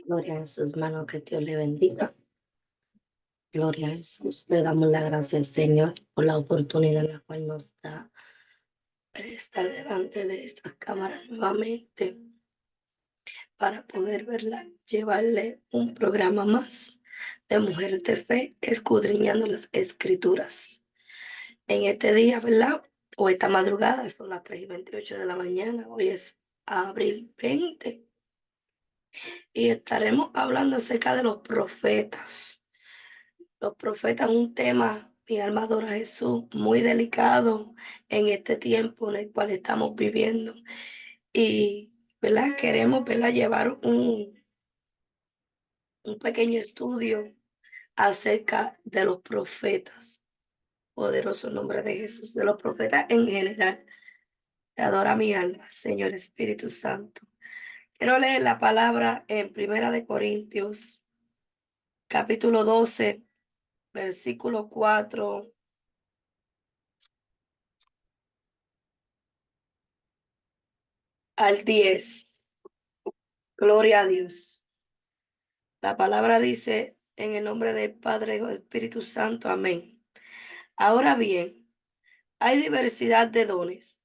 Gloria a Jesús, hermano, que Dios le bendiga. Gloria a Jesús. Le damos la gracia al Señor por la oportunidad en la cual nos da para estar delante de esta cámara nuevamente para poder verla, llevarle un programa más de Mujeres de Fe, escudriñando las Escrituras. En este día, ¿verdad? O esta madrugada, son las 3:28 de la mañana, hoy es abril 20, y estaremos hablando acerca de los profetas. Los profetas, un tema, mi alma adora a Jesús, muy delicado en este tiempo en el cual estamos viviendo. Y, ¿verdad? Queremos, ¿verdad? Llevar un pequeño estudio acerca de los profetas. Poderoso nombre de Jesús, de los profetas en general. Te adora mi alma, Señor Espíritu Santo. Quiero leer la palabra en Primera de Corintios, capítulo 12, versículo 4 al 10. Gloria a Dios. La palabra dice, en el nombre del Padre y del Espíritu Santo, amén. Ahora bien, hay diversidad de dones,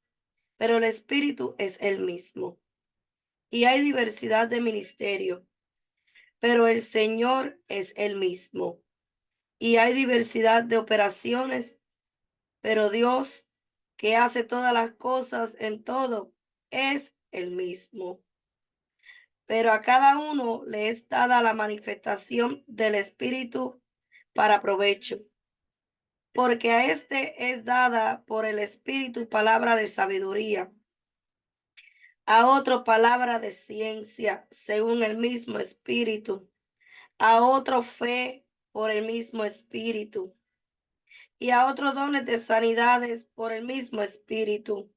pero el Espíritu es el mismo. Y hay diversidad de ministerio, pero el Señor es el mismo. Y hay diversidad de operaciones, pero Dios, que hace todas las cosas en todo, es el mismo. Pero a cada uno le es dada la manifestación del Espíritu para provecho. Porque a este es dada por el Espíritu palabra de sabiduría, a otro palabra de ciencia, según el mismo Espíritu, a otro fe por el mismo Espíritu, y a otros dones de sanidades por el mismo Espíritu,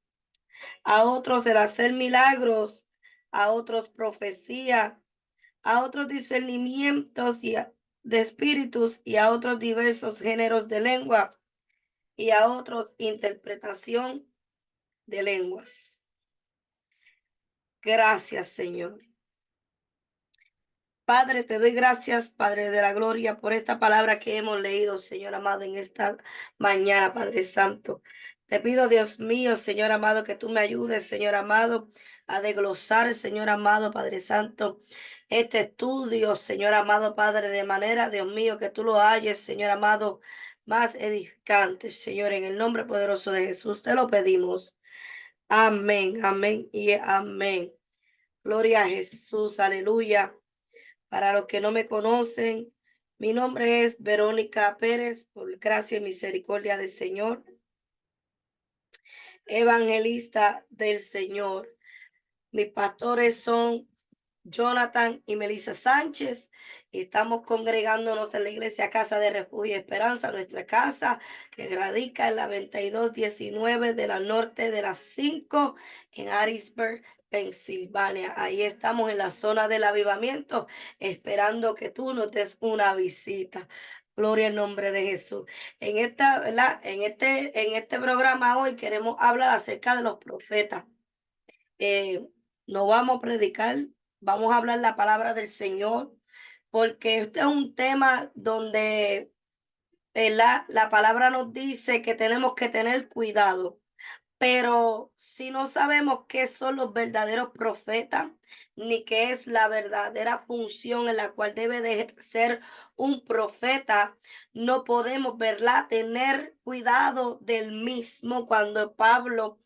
a otros el hacer milagros, a otros profecía, a otros discernimientos de espíritus, y a otros diversos géneros de lengua, y a otros interpretación de lenguas. Gracias, Señor. Padre, te doy gracias, Padre de la gloria, por esta palabra que hemos leído, Señor amado, en esta mañana, Padre Santo. Te pido, Dios mío, Señor amado, que tú me ayudes, Señor amado, a desglosar, Señor amado, Padre Santo, este estudio, Señor amado, Padre, de manera, Dios mío, que tú lo halles, Señor amado, más edificante, Señor, en el nombre poderoso de Jesús, te lo pedimos. Amén, amén y amén. Gloria a Jesús, aleluya. Para los que no me conocen, mi nombre es Verónica Pérez, por gracia y misericordia del Señor, evangelista del Señor. Mis pastores son Jonathan y Melissa Sánchez, y estamos congregándonos en la iglesia Casa de Refugio y Esperanza, nuestra casa que radica en la 2219 de la norte de las 5 en Harrisburg, Pensilvania. Ahí estamos en la zona del avivamiento, esperando que tú nos des una visita. Gloria al nombre de Jesús. En esta, ¿verdad? En este programa hoy queremos hablar acerca de los profetas. No vamos a predicar, vamos a hablar la palabra del Señor, porque este es un tema donde la palabra nos dice que tenemos que tener cuidado. Pero si no sabemos qué son los verdaderos profetas, ni qué es la verdadera función en la cual debe de ser un profeta, no podemos, ¿verdad?, tener cuidado del mismo. Cuando Pablo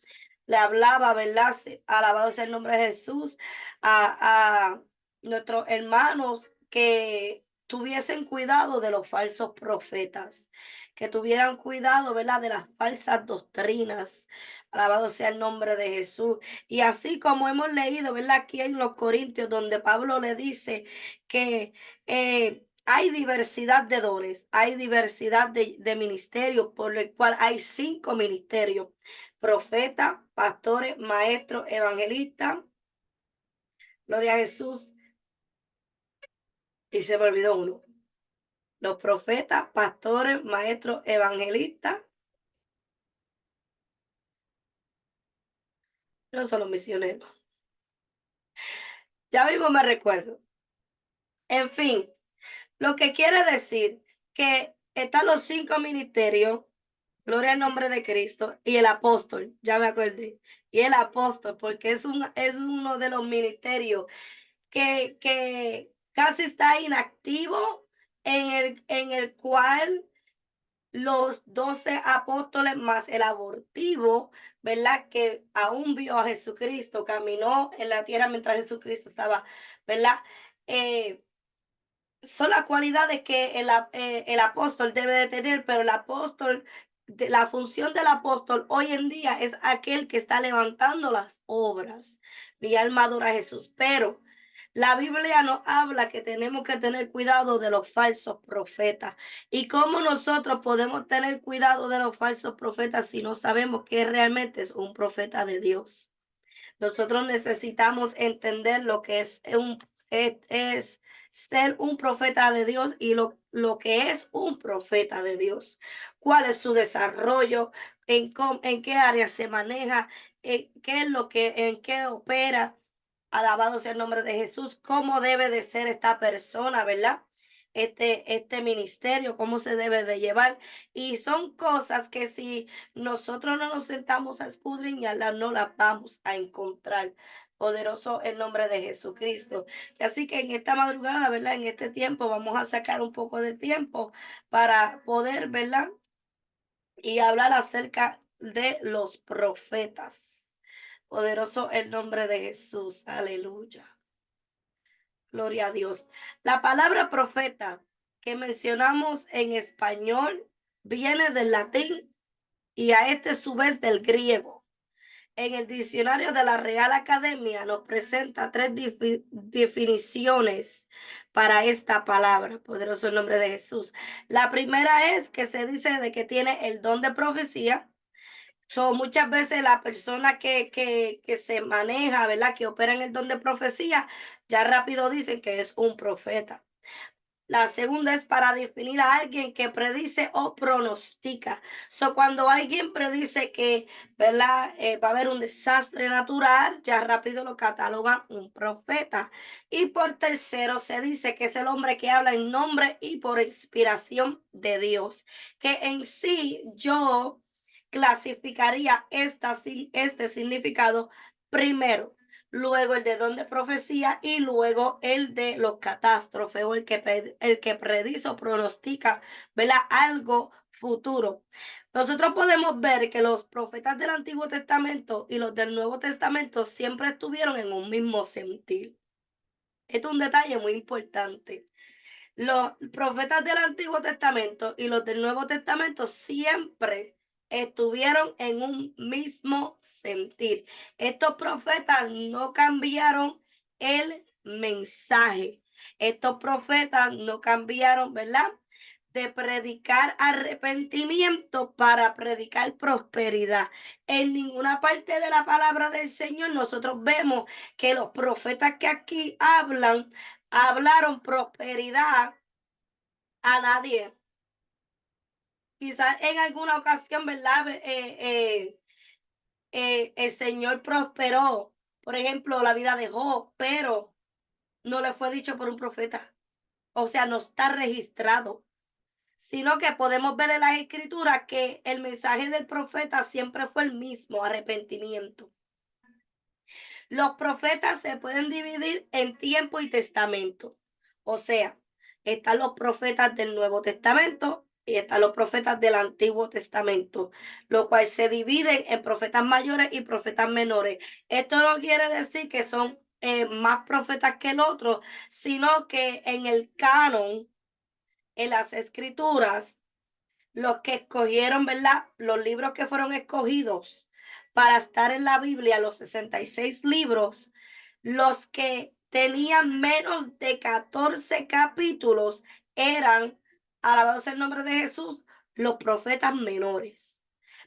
le hablaba, ¿verdad?, alabado sea el nombre de Jesús, a nuestros hermanos que tuviesen cuidado de los falsos profetas, que tuvieran cuidado, ¿verdad?, de las falsas doctrinas. Alabado sea el nombre de Jesús. Y así como hemos leído, ¿verdad?, aquí en los Corintios, donde Pablo le dice que hay diversidad de dones, hay diversidad de ministerios, por el cual hay 5 ministerios: profetas, pastores, maestros, evangelistas. Gloria a Jesús. Y se me olvidó uno: los profetas, pastores, maestros, evangelistas no son los misioneros. Ya mismo me recuerdo. En fin, lo que quiere decir que están los 5 ministerios, gloria al nombre de Cristo, y el apóstol, ya me acordé, y el apóstol, porque es uno de los ministerios que casi está inactivo, en el cual los 12 apóstoles más el abortivo, ¿verdad? Que aún vio a Jesucristo, caminó en la tierra mientras Jesucristo estaba, ¿verdad? Eh, Son las cualidades que el apóstol debe de tener, pero el apóstol, la función del apóstol hoy en día es aquel que está levantando las obras. Mi alma adora a Jesús, pero la Biblia nos habla que tenemos que tener cuidado de los falsos profetas. ¿Y cómo nosotros podemos tener cuidado de los falsos profetas si no sabemos que realmente es un profeta de Dios? Nosotros necesitamos entender lo que es ser un profeta de Dios y lo que es un profeta de Dios. ¿Cuál es su desarrollo? En qué área se maneja? ¿Qué es en qué opera? Alabado sea el nombre de Jesús. ¿Cómo debe de ser esta persona, verdad? Este ministerio, cómo se debe de llevar. Y son cosas que si nosotros no nos sentamos a escudriñarlas, no las vamos a encontrar. Poderoso el nombre de Jesucristo. Así que en esta madrugada, ¿verdad? En este tiempo, vamos a sacar un poco de tiempo para poder, ¿verdad? Y hablar acerca de los profetas. Poderoso el nombre de Jesús. Aleluya. Gloria a Dios. La palabra profeta que mencionamos en español viene del latín y a este su vez del griego. En el diccionario de la Real Academia nos presenta 3 definiciones para esta palabra. Poderoso el nombre de Jesús. La primera es que se dice de que tiene el don de profecía. Muchas veces la persona que se maneja, ¿verdad? Que opera en el don de profecía, ya rápido dicen que es un profeta. La segunda es para definir a alguien que predice o pronostica. Cuando alguien predice que, ¿verdad? Va a haber un desastre natural, ya rápido lo catalogan un profeta. Y por tercero se dice que es el hombre que habla en nombre y por inspiración de Dios. Que en sí yo clasificaría este significado primero, luego el de don de profecía y luego el de los catástrofes o el que predice o pronostica, ¿verdad? Algo futuro. Nosotros podemos ver que los profetas del Antiguo Testamento y los del Nuevo Testamento siempre estuvieron en un mismo sentir. Este es un detalle muy importante. Los profetas del Antiguo Testamento y los del Nuevo Testamento siempre estuvieron en un mismo sentir. Estos profetas no cambiaron el mensaje. Estos profetas no cambiaron, ¿verdad? De predicar arrepentimiento para predicar prosperidad. En ninguna parte de la palabra del Señor nosotros vemos que los profetas que aquí hablaron prosperidad a nadie. Quizás en alguna ocasión, ¿verdad? El Señor prosperó, por ejemplo, la vida de Job, pero no le fue dicho por un profeta. O sea, no está registrado, sino que podemos ver en las escrituras que el mensaje del profeta siempre fue el mismo, arrepentimiento. Los profetas se pueden dividir en tiempo y testamento. O sea, están los profetas del Nuevo Testamento y están los profetas del Antiguo Testamento, lo cual se dividen en profetas mayores y profetas menores. Esto no quiere decir que son más profetas que el otro, sino que en el canon, en las escrituras, los que escogieron, ¿verdad? Los libros que fueron escogidos para estar en la Biblia, los 66 libros, los que tenían menos de 14 capítulos eran, alabado sea el nombre de Jesús, los profetas menores.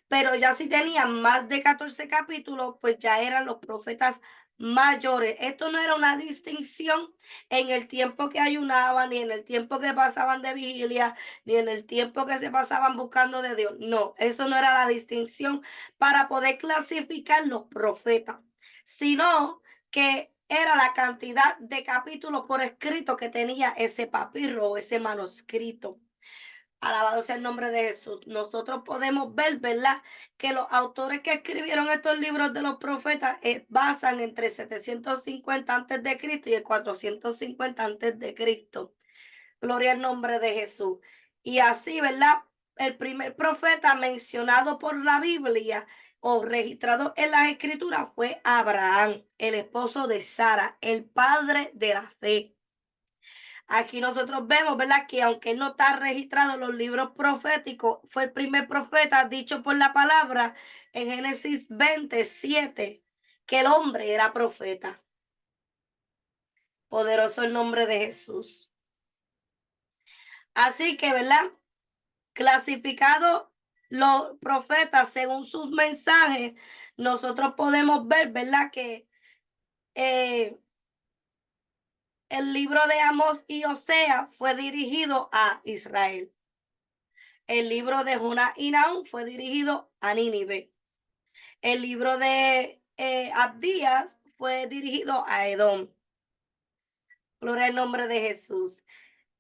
Pero ya si tenían más de 14 capítulos, pues ya eran los profetas mayores. Esto no era una distinción en el tiempo que ayunaban, ni en el tiempo que pasaban de vigilia, ni en el tiempo que se pasaban buscando de Dios. No, eso no era la distinción para poder clasificar los profetas. sino que era la cantidad de capítulos por escrito que tenía ese papiro o ese manuscrito. Alabado sea el nombre de Jesús. Nosotros podemos ver, ¿verdad?, que los autores que escribieron estos libros de los profetas basan entre 750 antes de Cristo y el 450 antes de Cristo. Gloria al nombre de Jesús. Y así, ¿verdad? El primer profeta mencionado por la Biblia o registrado en las escrituras fue Abraham, el esposo de Sara, el padre de la fe. Aquí nosotros vemos, ¿verdad?, que aunque él no está registrado en los libros proféticos, fue el primer profeta dicho por la palabra en Génesis 27, que el hombre era profeta. Poderoso el nombre de Jesús. Así que, ¿verdad?, clasificado los profetas según sus mensajes, nosotros podemos ver, ¿verdad?, que el libro de Amós y Osea fue dirigido a Israel. El libro de Jonás y Nahum fue dirigido a Nínive. El libro de Abdías fue dirigido a Edom. Gloria al nombre de Jesús.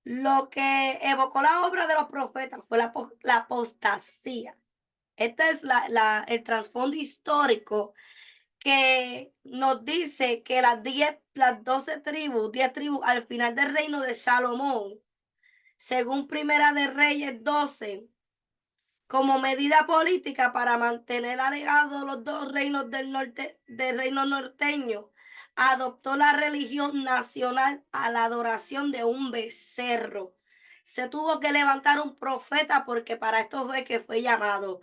Lo que evocó la obra de los profetas fue la apostasía. Este es el trasfondo histórico que nos dice que las 12 tribus, 10 tribus al final del reino de Salomón, según Primera de Reyes 12, como medida política para mantener alejados los dos reinos del norte, del reino norteño, adoptó la religión nacional a la adoración de un becerro. Se tuvo que levantar un profeta porque para esto fue que fue llamado,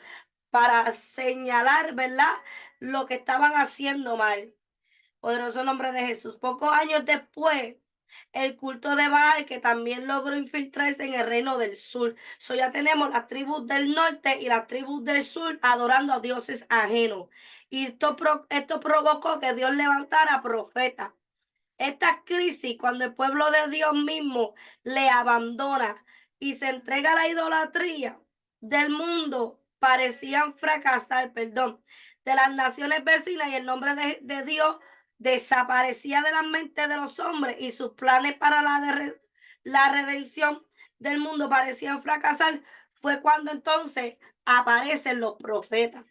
para señalar, ¿verdad?, lo que estaban haciendo mal. Poderoso nombre de Jesús. Pocos años después, el culto de Baal, que también logró infiltrarse en el reino del sur. Ya tenemos las tribus del norte y las tribus del sur adorando a dioses ajenos. Y esto provocó que Dios levantara profetas. Esta crisis, cuando el pueblo de Dios mismo le abandona y se entrega a la idolatría del mundo, parecían fracasar, de las naciones vecinas, y el nombre de Dios desaparecía de la mente de los hombres y sus planes para la redención del mundo parecían fracasar. Fue cuando entonces aparecen los profetas.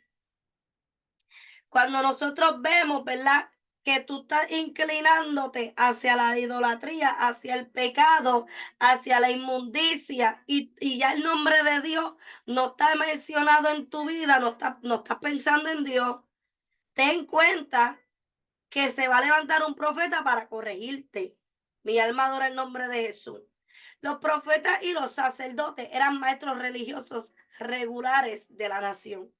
Cuando nosotros vemos, ¿verdad?, que tú estás inclinándote hacia la idolatría, hacia el pecado, hacia la inmundicia, y ya el nombre de Dios no está mencionado en tu vida, no estás pensando en Dios, ten cuenta que se va a levantar un profeta para corregirte. Mi alma adora el nombre de Jesús. Los profetas y los sacerdotes eran maestros religiosos regulares de la nación.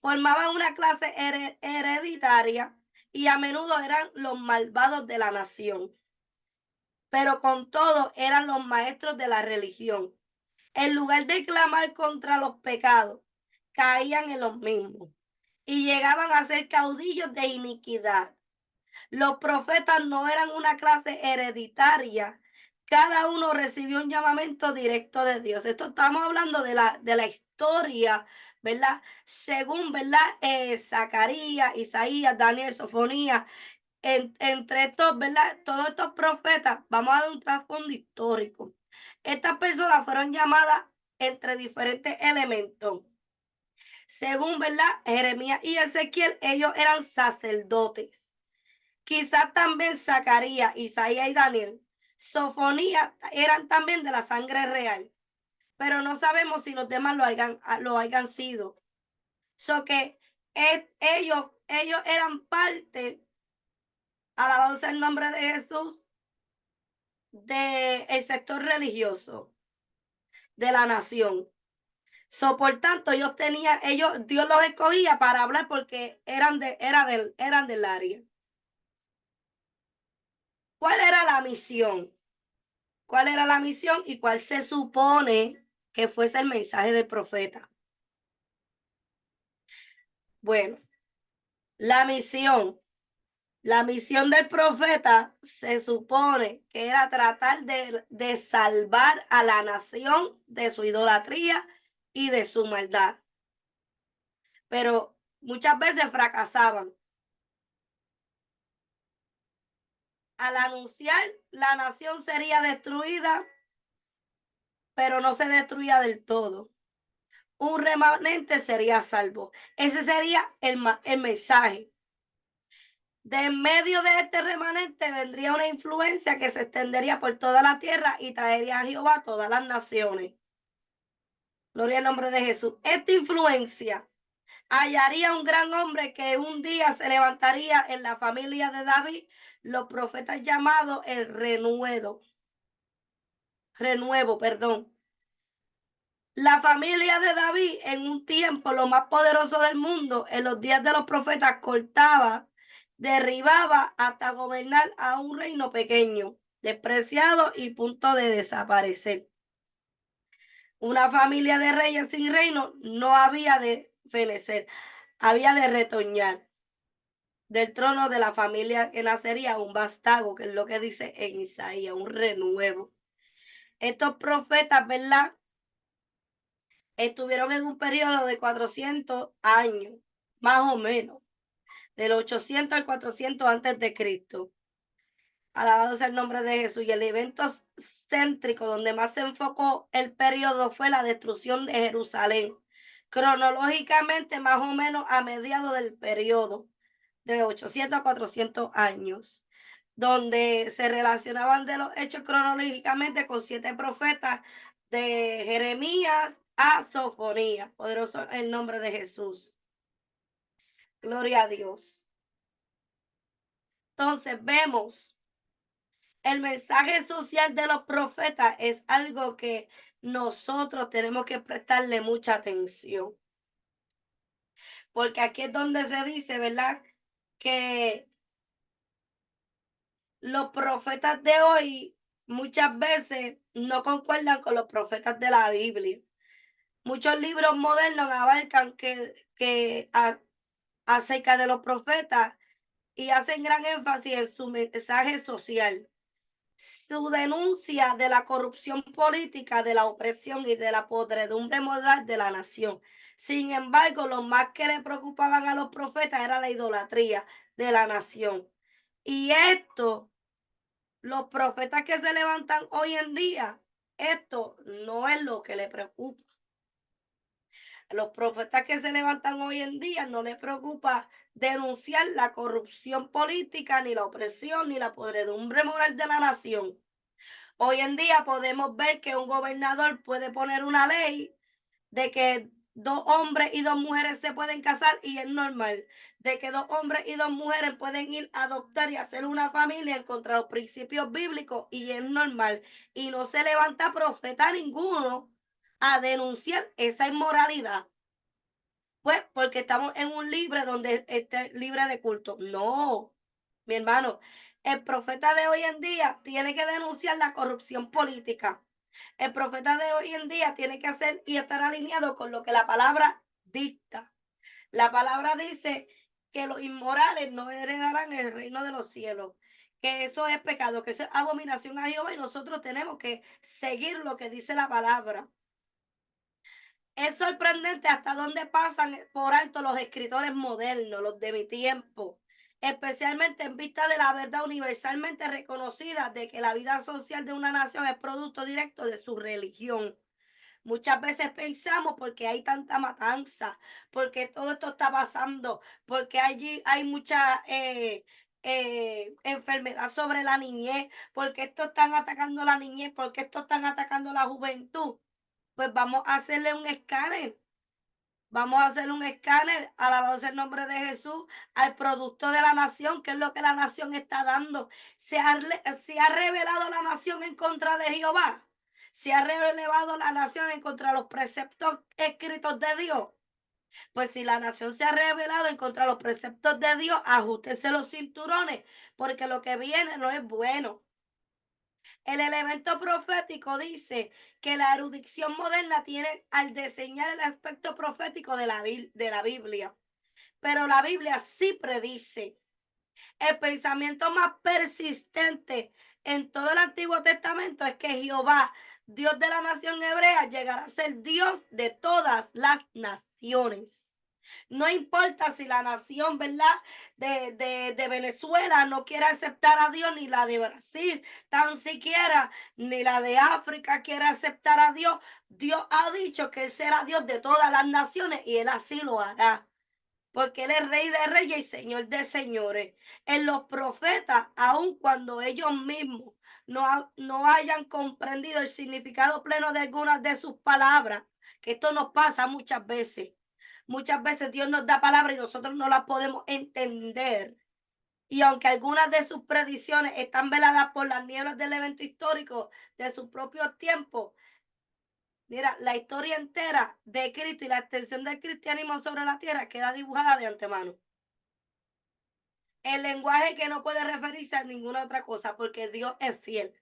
Formaban una clase hereditaria y a menudo eran los malvados de la nación. Pero con todo eran los maestros de la religión. En lugar de clamar contra los pecados, caían en los mismos y llegaban a ser caudillos de iniquidad. Los profetas no eran una clase hereditaria. Cada uno recibió un llamamiento directo de Dios. Esto estamos hablando de la historia, ¿verdad? Según, ¿verdad? Zacarías, Isaías, Daniel, Sofonías, entre estos, ¿verdad?, todos estos profetas, vamos a dar un trasfondo histórico. Estas personas fueron llamadas entre diferentes elementos. Según, ¿verdad?, Jeremías y Ezequiel, ellos eran sacerdotes. Quizás también Zacarías, Isaías y Daniel, Sofonías, eran también de la sangre real, pero no sabemos si los demás lo hayan sido. Que ellos eran parte, alabado sea el nombre de Jesús, del sector religioso de la nación. Por tanto, Dios los escogía para hablar porque eran del área. ¿Cuál era la misión? ¿Cuál era la misión y cuál se supone que fuese el mensaje del profeta? Bueno, la misión del profeta se supone que era tratar de salvar a la nación de su idolatría y de su maldad. Pero muchas veces fracasaban. al anunciar la nación sería destruida, pero no se destruía del todo. Un remanente sería salvo. Ese sería el mensaje. De en medio de este remanente vendría una influencia que se extendería por toda la tierra y traería a Jehová a todas las naciones. Gloria al nombre de Jesús. Esta influencia hallaría un gran hombre que un día se levantaría en la familia de David, los profetas llamados el renuevo, perdón. La familia de David en un tiempo lo más poderoso del mundo, en los días de los profetas, cortaba, derribaba hasta gobernar a un reino pequeño, despreciado y punto de desaparecer. Una familia de reyes sin reino no había de fenecer, había de retoñar. Del trono de la familia que nacería un vástago, que es lo que dice en Isaías, un renuevo. Estos profetas, ¿verdad? Estuvieron en un periodo de 400 años, más o menos, del 800 al 400 antes de Cristo. Alabado sea el nombre de Jesús. Y el evento céntrico donde más se enfocó el periodo fue la destrucción de Jerusalén. Cronológicamente, más o menos a mediados del periodo de 800 a 400 años, donde se relacionaban de los hechos cronológicamente con 7 profetas de Jeremías a Sofonías. Poderoso el nombre de Jesús. Gloria a Dios. Entonces vemos el mensaje social de los profetas es algo que nosotros tenemos que prestarle mucha atención. Porque aquí es donde se dice, ¿verdad? Que los profetas de hoy muchas veces no concuerdan con los profetas de la Biblia. Muchos libros modernos abarcan acerca de los profetas y hacen gran énfasis en su mensaje social. Su denuncia de la corrupción política, de la opresión y de la podredumbre moral de la nación. Sin embargo, lo más que le preocupaban a los profetas era la idolatría de la nación. Y esto, los profetas que se levantan hoy en día, esto no es lo que le preocupa. A los profetas que se levantan hoy en día no les preocupa denunciar la corrupción política, ni la opresión, ni la podredumbre moral de la nación. Hoy en día podemos ver que un gobernador puede poner una ley de que 2 hombres y 2 mujeres se pueden casar y es normal, de que 2 hombres y 2 mujeres pueden ir a adoptar y hacer una familia en contra de los principios bíblicos y es normal. Y no se levanta profeta ninguno a denunciar esa inmoralidad. Pues porque estamos en un libre donde esté libre de culto. No, mi hermano, el profeta de hoy en día tiene que denunciar la corrupción política. El profeta de hoy en día tiene que hacer y estar alineado con lo que la palabra dicta. La palabra dice que los inmorales no heredarán el reino de los cielos, que eso es pecado, que eso es abominación a Jehová y nosotros tenemos que seguir lo que dice la palabra. Es sorprendente hasta dónde pasan por alto los escritores modernos, los de mi tiempo, especialmente en vista de la verdad universalmente reconocida de que la vida social de una nación es producto directo de su religión. Muchas veces pensamos porque hay tanta matanza, porque todo esto está pasando, porque allí hay mucha enfermedad sobre la niñez, porque esto están atacando la niñez, porque esto están atacando la juventud. Pues vamos a hacerle un escáner. Vamos a hacer un escáner, alabado sea el nombre de Jesús, al producto de la nación, que es lo que la nación está dando. Se ha revelado la nación en contra de Jehová. Se ha revelado la nación en contra de los preceptos escritos de Dios. Pues si la nación se ha revelado en contra de los preceptos de Dios, ajústese los cinturones, porque lo que viene no es bueno. El elemento profético dice que la erudición moderna tiene al diseñar el aspecto profético de la Biblia. Pero la Biblia sí predice. El pensamiento más persistente en todo el Antiguo Testamento es que Jehová, Dios de la nación hebrea, llegará a ser Dios de todas las naciones. No importa si la nación, ¿verdad? De Venezuela no quiere aceptar a Dios, ni la de Brasil, tan siquiera, ni la de África quiere aceptar a Dios. Dios ha dicho que Él será Dios de todas las naciones y Él así lo hará. Porque Él es Rey de Reyes y Señor de Señores. En los profetas, aun cuando ellos mismos no hayan comprendido el significado pleno de algunas de sus palabras, que esto nos pasa muchas veces. Muchas veces Dios nos da palabras y nosotros no las podemos entender. Y aunque algunas de sus predicciones están veladas por las nieblas del evento histórico de sus propios tiempos, mira, la historia entera de Cristo y la extensión del cristianismo sobre la tierra queda dibujada de antemano. El lenguaje que no puede referirse a ninguna otra cosa, porque Dios es fiel,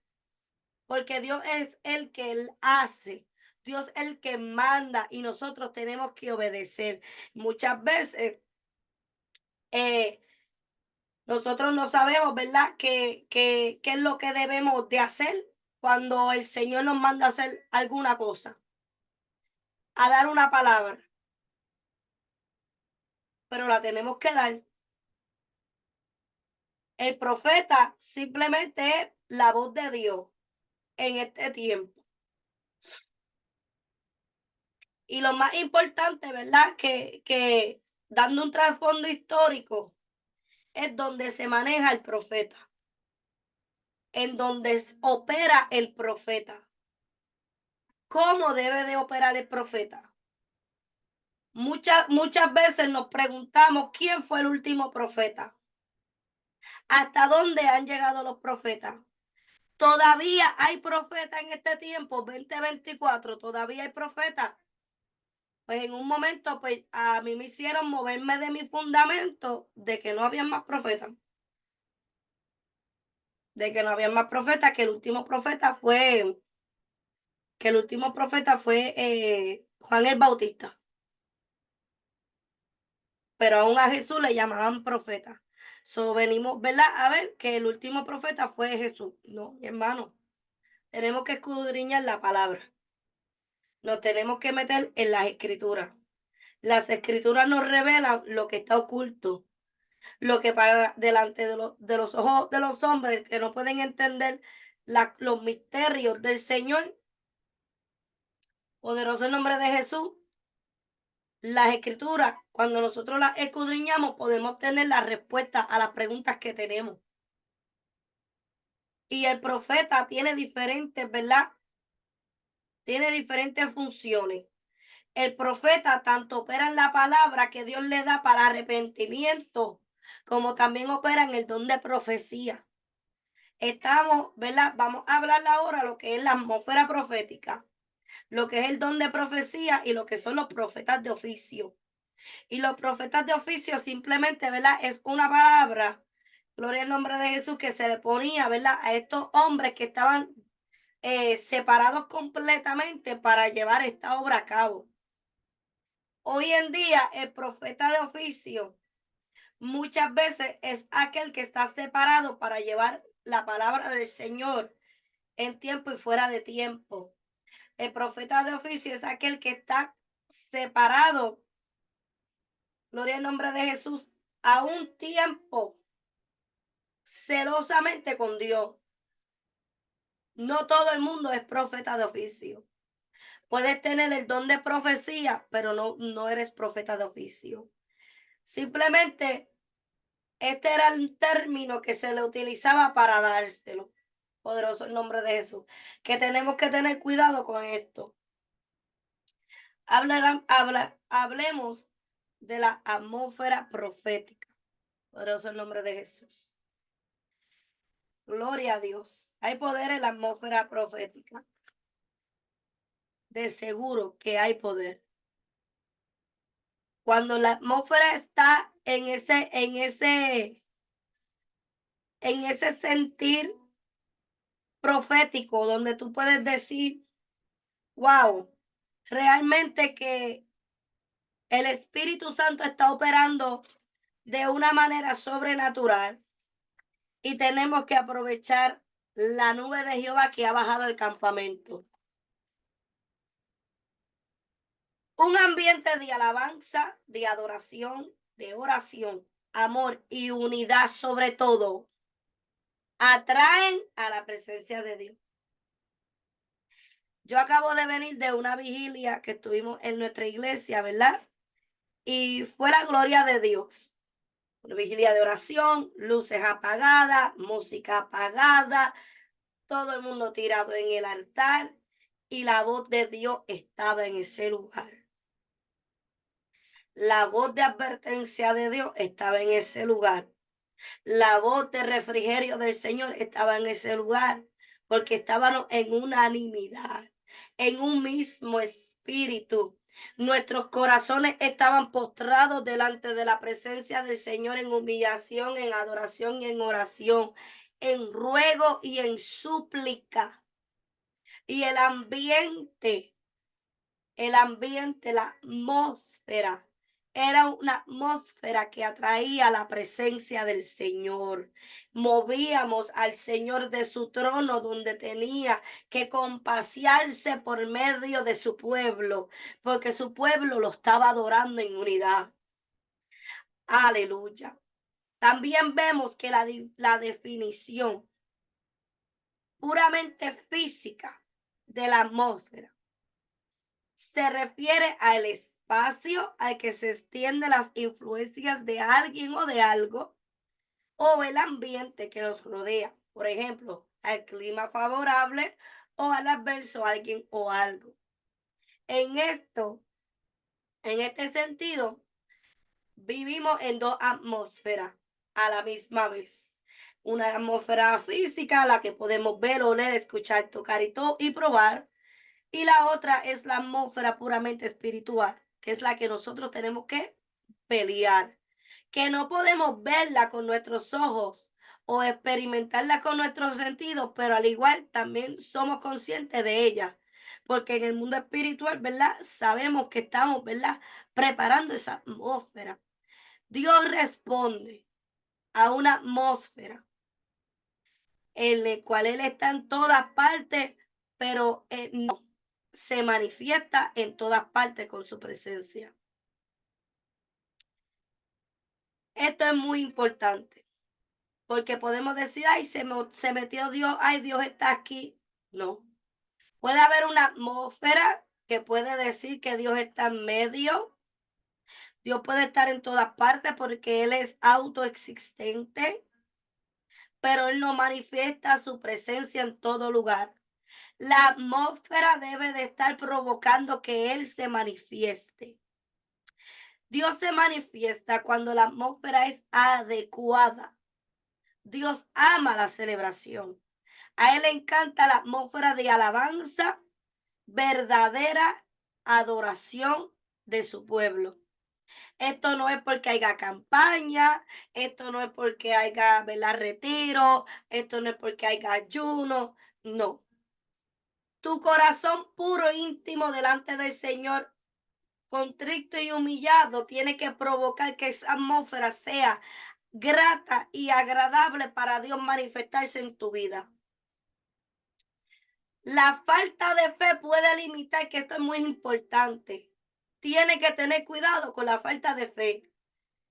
porque Dios es el que Él hace, Dios es el que manda y nosotros tenemos que obedecer. Muchas veces nosotros no sabemos, ¿verdad?, qué es lo que debemos de hacer cuando el Señor nos manda a hacer alguna cosa, a dar una palabra, pero la tenemos que dar. El profeta simplemente es la voz de Dios en este tiempo. Y lo más importante, ¿verdad? Que dando un trasfondo histórico, es donde se maneja el profeta, en donde opera el profeta. ¿Cómo debe de operar el profeta? Muchas veces nos preguntamos quién fue el último profeta. ¿Hasta dónde han llegado los profetas? Todavía hay profetas en este tiempo, 2024, todavía hay profetas. Pues en un momento, pues a mí me hicieron moverme de mi fundamento de que no había más profetas. De que no había más profetas, que el último profeta fue Juan el Bautista. Pero aún a Jesús le llamaban profeta. So venimos, ¿verdad? A ver que el último profeta fue Jesús. No, mi hermano. Tenemos que escudriñar la palabra. Nos tenemos que meter en las escrituras. Las escrituras nos revelan lo que está oculto, lo que para delante de los ojos de los hombres que no pueden entender los misterios del Señor. Poderoso el nombre de Jesús. Las escrituras, cuando nosotros las escudriñamos, podemos tener la respuesta a las preguntas que tenemos. Y el profeta tiene diferentes, ¿verdad? Tiene diferentes funciones. El profeta tanto opera en la palabra que Dios le da para arrepentimiento, como también opera en el don de profecía. Estamos, ¿verdad? Vamos a hablar ahora lo que es la atmósfera profética, lo que es el don de profecía y lo que son los profetas de oficio. Y los profetas de oficio simplemente, ¿verdad? Es una palabra, gloria al nombre de Jesús, que se le ponía, ¿verdad? A estos hombres que estaban separados completamente para llevar esta obra a cabo. Hoy en día, el profeta de oficio muchas veces es aquel que está separado para llevar la palabra del Señor en tiempo y fuera de tiempo. El profeta de oficio es aquel que está separado, gloria al nombre de Jesús, a un tiempo celosamente con Dios. No todo el mundo es profeta de oficio. Puedes tener el don de profecía, pero no eres profeta de oficio. Simplemente este era el término que se le utilizaba para dárselo. Poderoso el nombre de Jesús. Que tenemos que tener cuidado con esto. Hablemos de la atmósfera profética. Poderoso el nombre de Jesús. Gloria a Dios. Hay poder en la atmósfera profética. De seguro que hay poder. Cuando la atmósfera está en ese sentir profético, donde tú puedes decir, wow, realmente que el Espíritu Santo está operando de una manera sobrenatural y tenemos que aprovechar la nube de Jehová que ha bajado al campamento. Un ambiente de alabanza, de adoración, de oración, amor y unidad sobre todo atraen a la presencia de Dios. Yo acabo de venir de una vigilia que estuvimos en nuestra iglesia, ¿verdad? Y fue la gloria de Dios. Una vigilia de oración, luces apagadas, música apagada, todo el mundo tirado en el altar y la voz de Dios estaba en ese lugar. La voz de advertencia de Dios estaba en ese lugar. La voz de refrigerio del Señor estaba en ese lugar, porque estábamos en unanimidad, en un mismo espíritu. Nuestros corazones estaban postrados delante de la presencia del Señor en humillación, en adoración y en oración, en ruego y en súplica. Y el ambiente, la atmósfera, era una atmósfera que atraía la presencia del Señor. Movíamos al Señor de su trono donde tenía que compasearse por medio de su pueblo, porque su pueblo lo estaba adorando en unidad. Aleluya. También vemos que la definición puramente física de la atmósfera se refiere al espacio al que se extienden las influencias de alguien o de algo, o el ambiente que nos rodea. Por ejemplo, al clima favorable o al adverso a alguien o algo. En esto, en este sentido, vivimos en dos atmósferas a la misma vez. Una atmósfera física, la que podemos ver, oler, escuchar, tocar y probar. Y la otra es la atmósfera puramente espiritual, que es la que nosotros tenemos que pelear, que no podemos verla con nuestros ojos o experimentarla con nuestros sentidos, pero al igual también somos conscientes de ella, porque en el mundo espiritual, ¿verdad? Sabemos que estamos, ¿verdad? Preparando esa atmósfera. Dios responde a una atmósfera en la cual Él está en todas partes, pero no se manifiesta en todas partes con su presencia. Esto es muy importante, porque podemos decir, ay, se metió Dios, ay, Dios está aquí. No. Puede haber una atmósfera que puede decir que Dios está en medio. Dios puede estar en todas partes porque Él es autoexistente, pero Él no manifiesta su presencia en todo lugar. La atmósfera debe de estar provocando que Él se manifieste. Dios se manifiesta cuando la atmósfera es adecuada. Dios ama la celebración. A Él le encanta la atmósfera de alabanza, verdadera adoración de su pueblo. Esto no es porque haya campaña, esto no es porque haya, ¿verdad?, retiro, esto no es porque haya ayuno, no. Tu corazón puro, íntimo delante del Señor, contrito y humillado, tiene que provocar que esa atmósfera sea grata y agradable para Dios manifestarse en tu vida. La falta de fe puede limitar, que esto es muy importante. Tiene que tener cuidado con la falta de fe,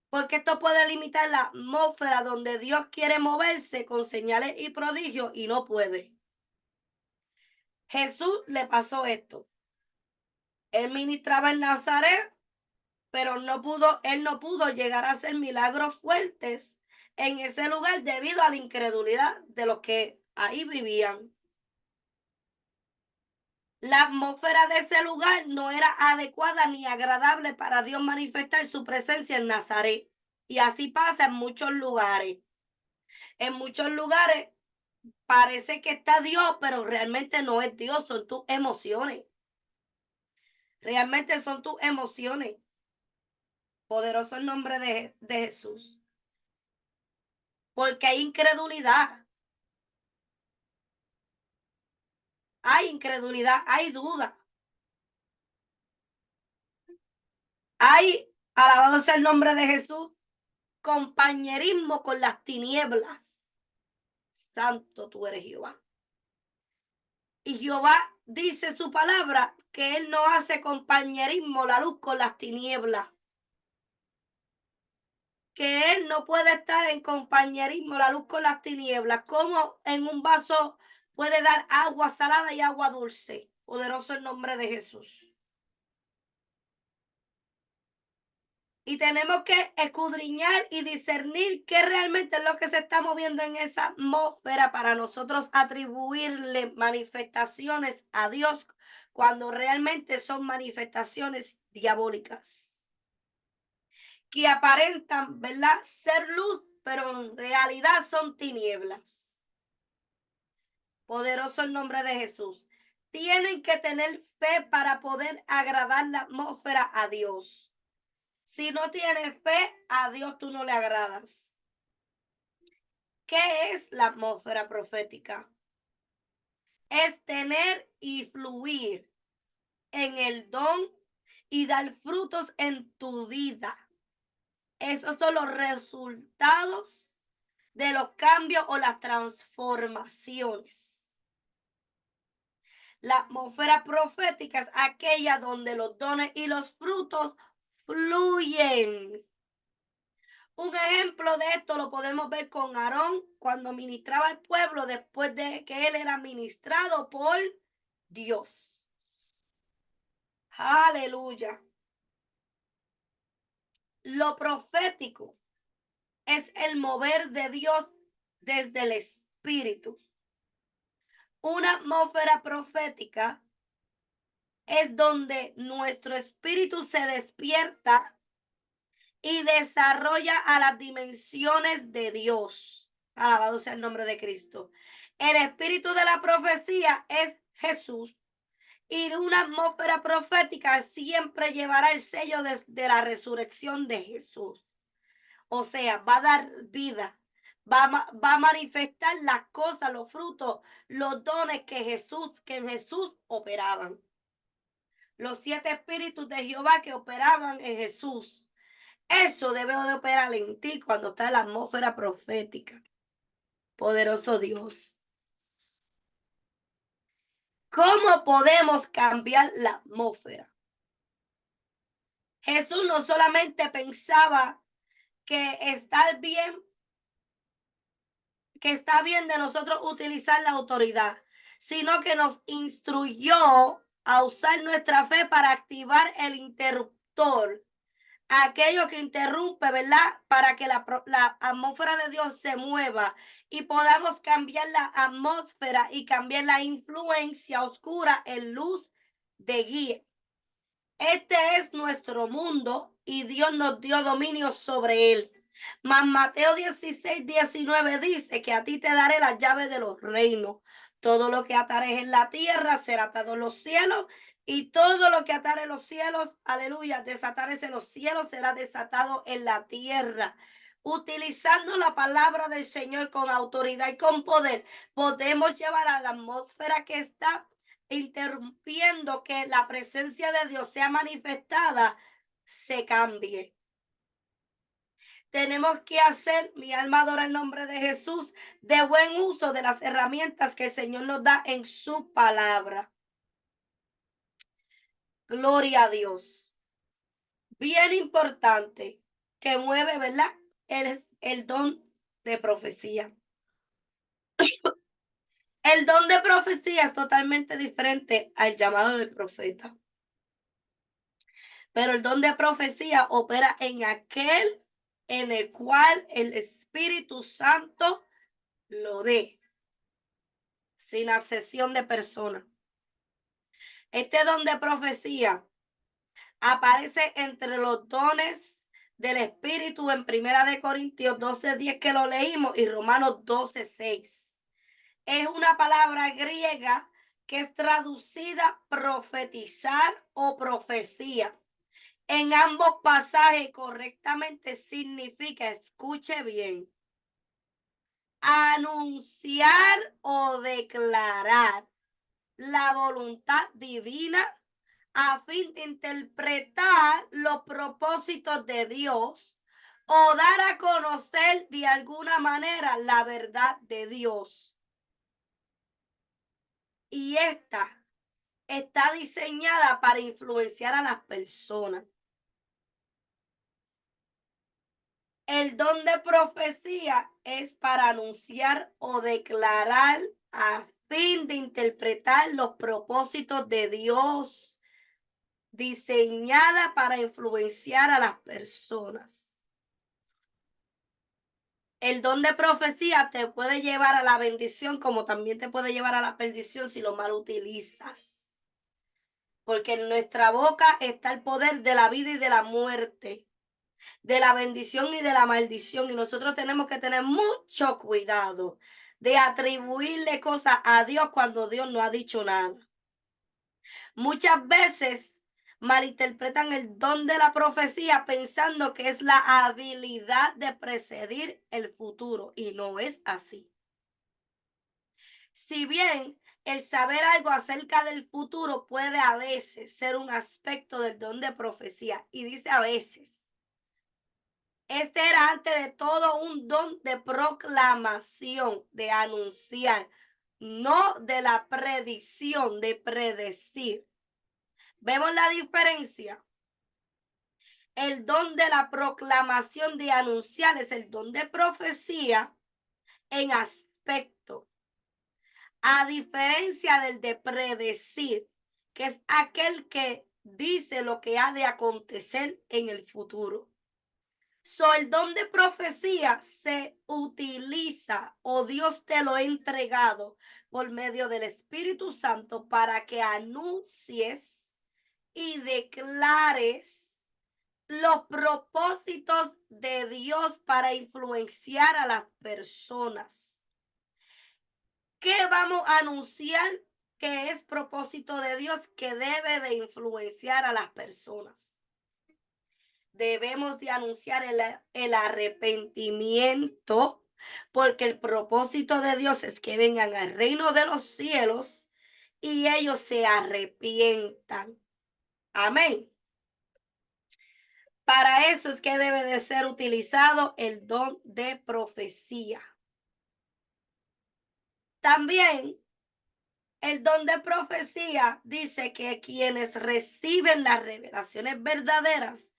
porque esto puede limitar la atmósfera donde Dios quiere moverse con señales y prodigios y no puede. Jesús le pasó esto. Él ministraba en Nazaret, pero él no pudo llegar a hacer milagros fuertes en ese lugar debido a la incredulidad de los que ahí vivían. La atmósfera de ese lugar no era adecuada ni agradable para Dios manifestar su presencia en Nazaret. Y así pasa en muchos lugares. En muchos lugares parece que está Dios, pero realmente no es Dios, son tus emociones. Realmente son tus emociones. Poderoso el nombre de Jesús. Porque hay incredulidad. Hay incredulidad, hay duda. Hay, alabado sea el nombre de Jesús, compañerismo con las tinieblas. Santo tú eres Jehová. Y Jehová dice su palabra que él no hace compañerismo la luz con las tinieblas. Que él no puede estar en compañerismo la luz con las tinieblas. Como en un vaso puede dar agua salada y agua dulce. Poderoso el nombre de Jesús. Y tenemos que escudriñar y discernir qué realmente es lo que se está moviendo en esa atmósfera para nosotros atribuirle manifestaciones a Dios cuando realmente son manifestaciones diabólicas que aparentan, ¿verdad?, ser luz, pero en realidad son tinieblas. Poderoso el nombre de Jesús. Tienen que tener fe para poder agradar la atmósfera a Dios. Si no tienes fe, a Dios tú no le agradas. ¿Qué es la atmósfera profética? Es tener y fluir en el don y dar frutos en tu vida. Esos son los resultados de los cambios o las transformaciones. La atmósfera profética es aquella donde los dones y los frutos fluyen. Un ejemplo de esto lo podemos ver con Aarón cuando ministraba al pueblo después de que él era ministrado por Dios. Aleluya. Lo profético es el mover de Dios desde el espíritu. Una atmósfera profética es donde nuestro espíritu se despierta y desarrolla a las dimensiones de Dios. Alabado sea el nombre de Cristo. El espíritu de la profecía es Jesús y una atmósfera profética siempre llevará el sello de la resurrección de Jesús. O sea, va a dar vida, va a manifestar las cosas, los frutos, los dones que en Jesús operaban. Los 7 espíritus de Jehová que operaban en Jesús. Eso debe de operar en ti cuando está en la atmósfera profética. Poderoso Dios. ¿Cómo podemos cambiar la atmósfera? Jesús no solamente pensaba que estar bien, que está bien de nosotros utilizar la autoridad, sino que nos instruyó a usar nuestra fe para activar el interruptor, aquello que interrumpe, ¿verdad? Para que la atmósfera de Dios se mueva y podamos cambiar la atmósfera y cambiar la influencia oscura en luz de guía. Este es nuestro mundo y Dios nos dio dominio sobre él. Mas Mateo 16:19 dice que a ti te daré las llaves de los reinos. Todo lo que atares en la tierra será atado en los cielos y todo lo que atare en los cielos, aleluya, desatares en los cielos será desatado en la tierra. Utilizando la palabra del Señor con autoridad y con poder, podemos llevar a la atmósfera que está interrumpiendo que la presencia de Dios sea manifestada, se cambie. Tenemos que hacer, mi alma adora el nombre de Jesús, de buen uso de las herramientas que el Señor nos da en su palabra. Gloria a Dios. Bien importante que mueve, ¿verdad? Es el don de profecía. El don de profecía es totalmente diferente al llamado del profeta. Pero el don de profecía opera en aquel en el cual el Espíritu Santo lo dé, sin acepción de persona. Este don de profecía aparece entre los dones del Espíritu en 1 Corintios 12:10 que lo leímos y Romanos 12:6. Es una palabra griega que es traducida profetizar o profecía. En ambos pasajes correctamente significa, escuche bien, anunciar o declarar la voluntad divina a fin de interpretar los propósitos de Dios o dar a conocer de alguna manera la verdad de Dios. y esta está diseñada para influenciar a las personas. El don de profecía es para anunciar o declarar a fin de interpretar los propósitos de Dios, diseñada para influenciar a las personas. El don de profecía te puede llevar a la bendición como también te puede llevar a la perdición si lo mal utilizas. Porque en nuestra boca está el poder de la vida y de la muerte, de la bendición y de la maldición. Y nosotros tenemos que tener mucho cuidado de atribuirle cosas a Dios cuando Dios no ha dicho nada. Muchas veces malinterpretan el don de la profecía pensando que es la habilidad de predecir el futuro y no es así. Si bien el saber algo acerca del futuro puede a veces ser un aspecto del don de profecía, y dice a veces, este era antes de todo un don de proclamación, de anunciar, no de la predicción, de predecir. ¿Vemos la diferencia? El don de la proclamación, de anunciar, es el don de profecía en aspecto, a diferencia del de predecir, que es aquel que dice lo que ha de acontecer en el futuro. El don de profecía se utiliza o Dios te lo ha entregado por medio del Espíritu Santo para que anuncies y declares los propósitos de Dios para influenciar a las personas. ¿Qué vamos a anunciar que es propósito de Dios que debe de influenciar a las personas? Debemos de anunciar el arrepentimiento, porque el propósito de Dios es que vengan al reino de los cielos y ellos se arrepientan. Amén. Para eso es que debe de ser utilizado el don de profecía. También el don de profecía dice que quienes reciben las revelaciones verdaderas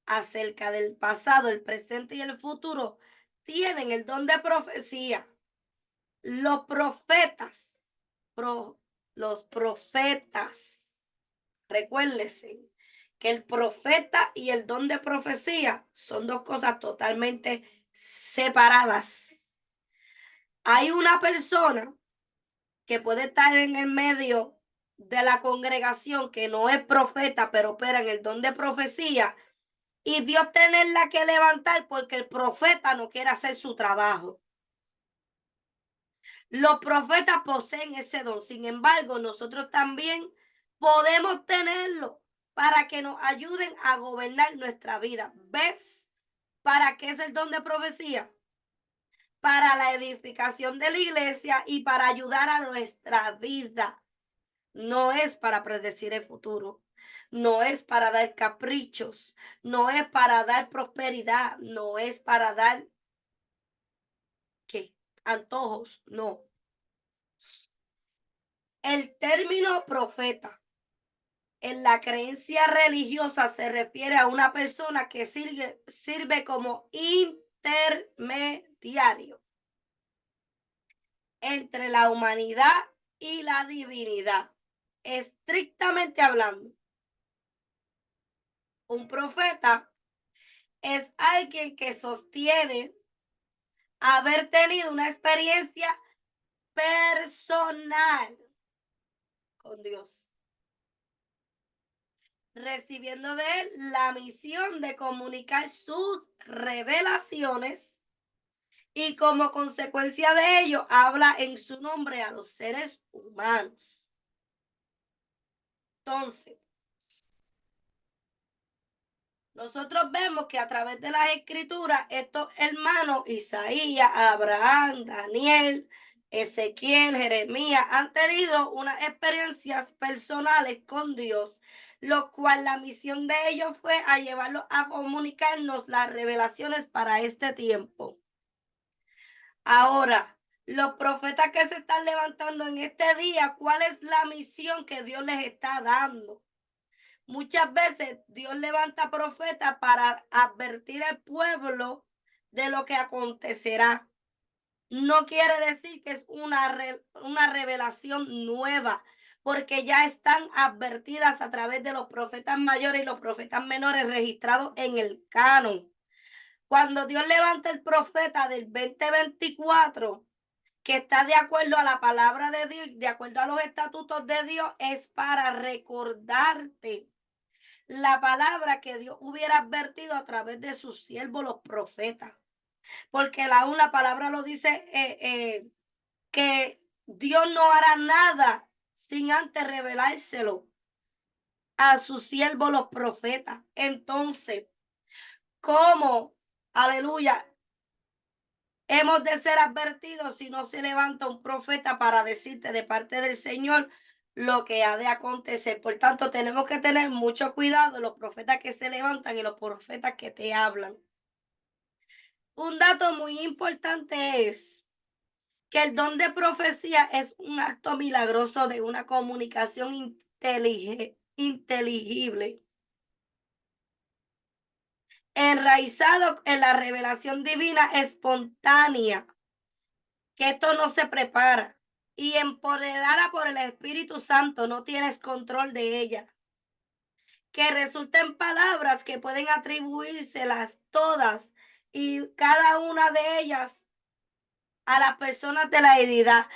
acerca del pasado, el presente y el futuro, tienen el don de profecía. Los profetas, recuérdense que el profeta y el don de profecía son dos cosas totalmente separadas. Hay una persona que puede estar en el medio de la congregación que no es profeta, pero opera en el don de profecía, y Dios tenerla que levantar porque el profeta no quiere hacer su trabajo. Los profetas poseen ese don, sin embargo, nosotros también podemos tenerlo para que nos ayuden a gobernar nuestra vida. ¿Ves? ¿Para qué es el don de profecía? Para la edificación de la iglesia y para ayudar a nuestra vida. No es para predecir el futuro, no es para dar caprichos, no es para dar prosperidad, no es para dar ¿qué? Antojos, no. El término profeta en la creencia religiosa se refiere a una persona que sirve como intermediario entre la humanidad y la divinidad. Estrictamente hablando, un profeta es alguien que sostiene haber tenido una experiencia personal con Dios, recibiendo de él la misión de comunicar sus revelaciones y como consecuencia de ello habla en su nombre a los seres humanos. Entonces, nosotros vemos que a través de las escrituras, estos hermanos, Isaías, Abraham, Daniel, Ezequiel, Jeremías, han tenido unas experiencias personales con Dios, lo cual la misión de ellos fue a llevarlos a comunicarnos las revelaciones para este tiempo. Ahora, Los profetas que se están levantando en este día, ¿cuál es la misión que Dios les está dando? Muchas veces Dios levanta profetas para advertir al pueblo de lo que acontecerá. No quiere decir que es una revelación nueva, porque ya están advertidas a través de los profetas mayores y los profetas menores registrados en el canon. Cuando Dios levanta el profeta del 2024, que está de acuerdo a la palabra de Dios, de acuerdo a los estatutos de Dios, es para recordarte la palabra que Dios hubiera advertido a través de sus siervos, los profetas. Porque aún la palabra lo dice, que Dios no hará nada sin antes revelárselo a sus siervos, los profetas. Entonces, ¿cómo? Aleluya. Hemos de ser advertidos si no se levanta un profeta para decirte de parte del Señor lo que ha de acontecer. Por tanto, tenemos que tener mucho cuidado de los profetas que se levantan y los profetas que te hablan. Un dato muy importante es que el don de profecía es un acto milagroso de una comunicación inteligible, enraizado en la revelación divina espontánea, que esto no se prepara, y empoderada por el Espíritu Santo, no tienes control de ella, que resulten palabras que pueden atribuírselas todas y cada una de ellas a las personas de la deidad,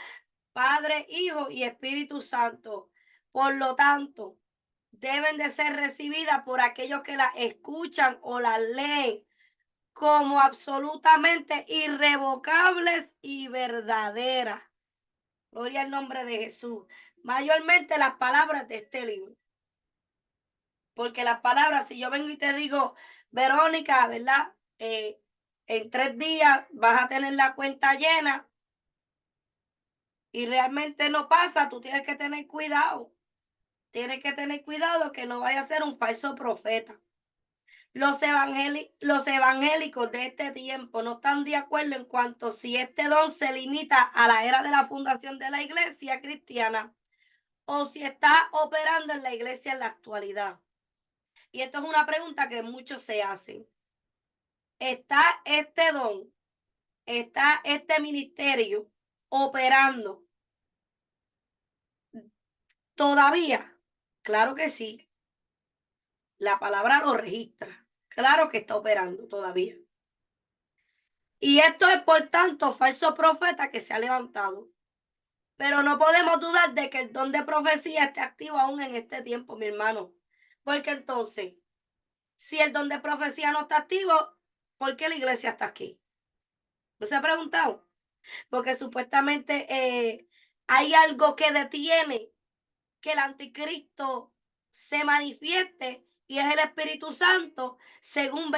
Padre, Hijo y Espíritu Santo. Por lo tanto, deben de ser recibidas por aquellos que las escuchan o las leen como absolutamente irrevocables y verdaderas. Gloria al nombre de Jesús. Mayormente las palabras de este libro. Porque las palabras, si yo vengo y te digo, Verónica, ¿verdad? En 3 días vas a tener la cuenta llena y realmente no pasa, tú tienes que tener cuidado. Tienes que tener cuidado que no vaya a ser un falso profeta. Los evangélicos de este tiempo no están de acuerdo en cuanto si este don se limita a la era de la fundación de la iglesia cristiana o si está operando en la iglesia en la actualidad. Y esto es una pregunta que muchos se hacen. ¿Está este don, está este ministerio operando todavía? Claro que sí. La palabra lo registra. Claro que está operando todavía. Y esto es, por tanto, falso profeta que se ha levantado. Pero no podemos dudar de que el don de profecía esté activo aún en este tiempo, mi hermano. Porque entonces, si el don de profecía no está activo, ¿por qué la iglesia está aquí? ¿No se ha preguntado? Porque supuestamente hay algo que detiene que el anticristo se manifieste y es el Espíritu Santo, según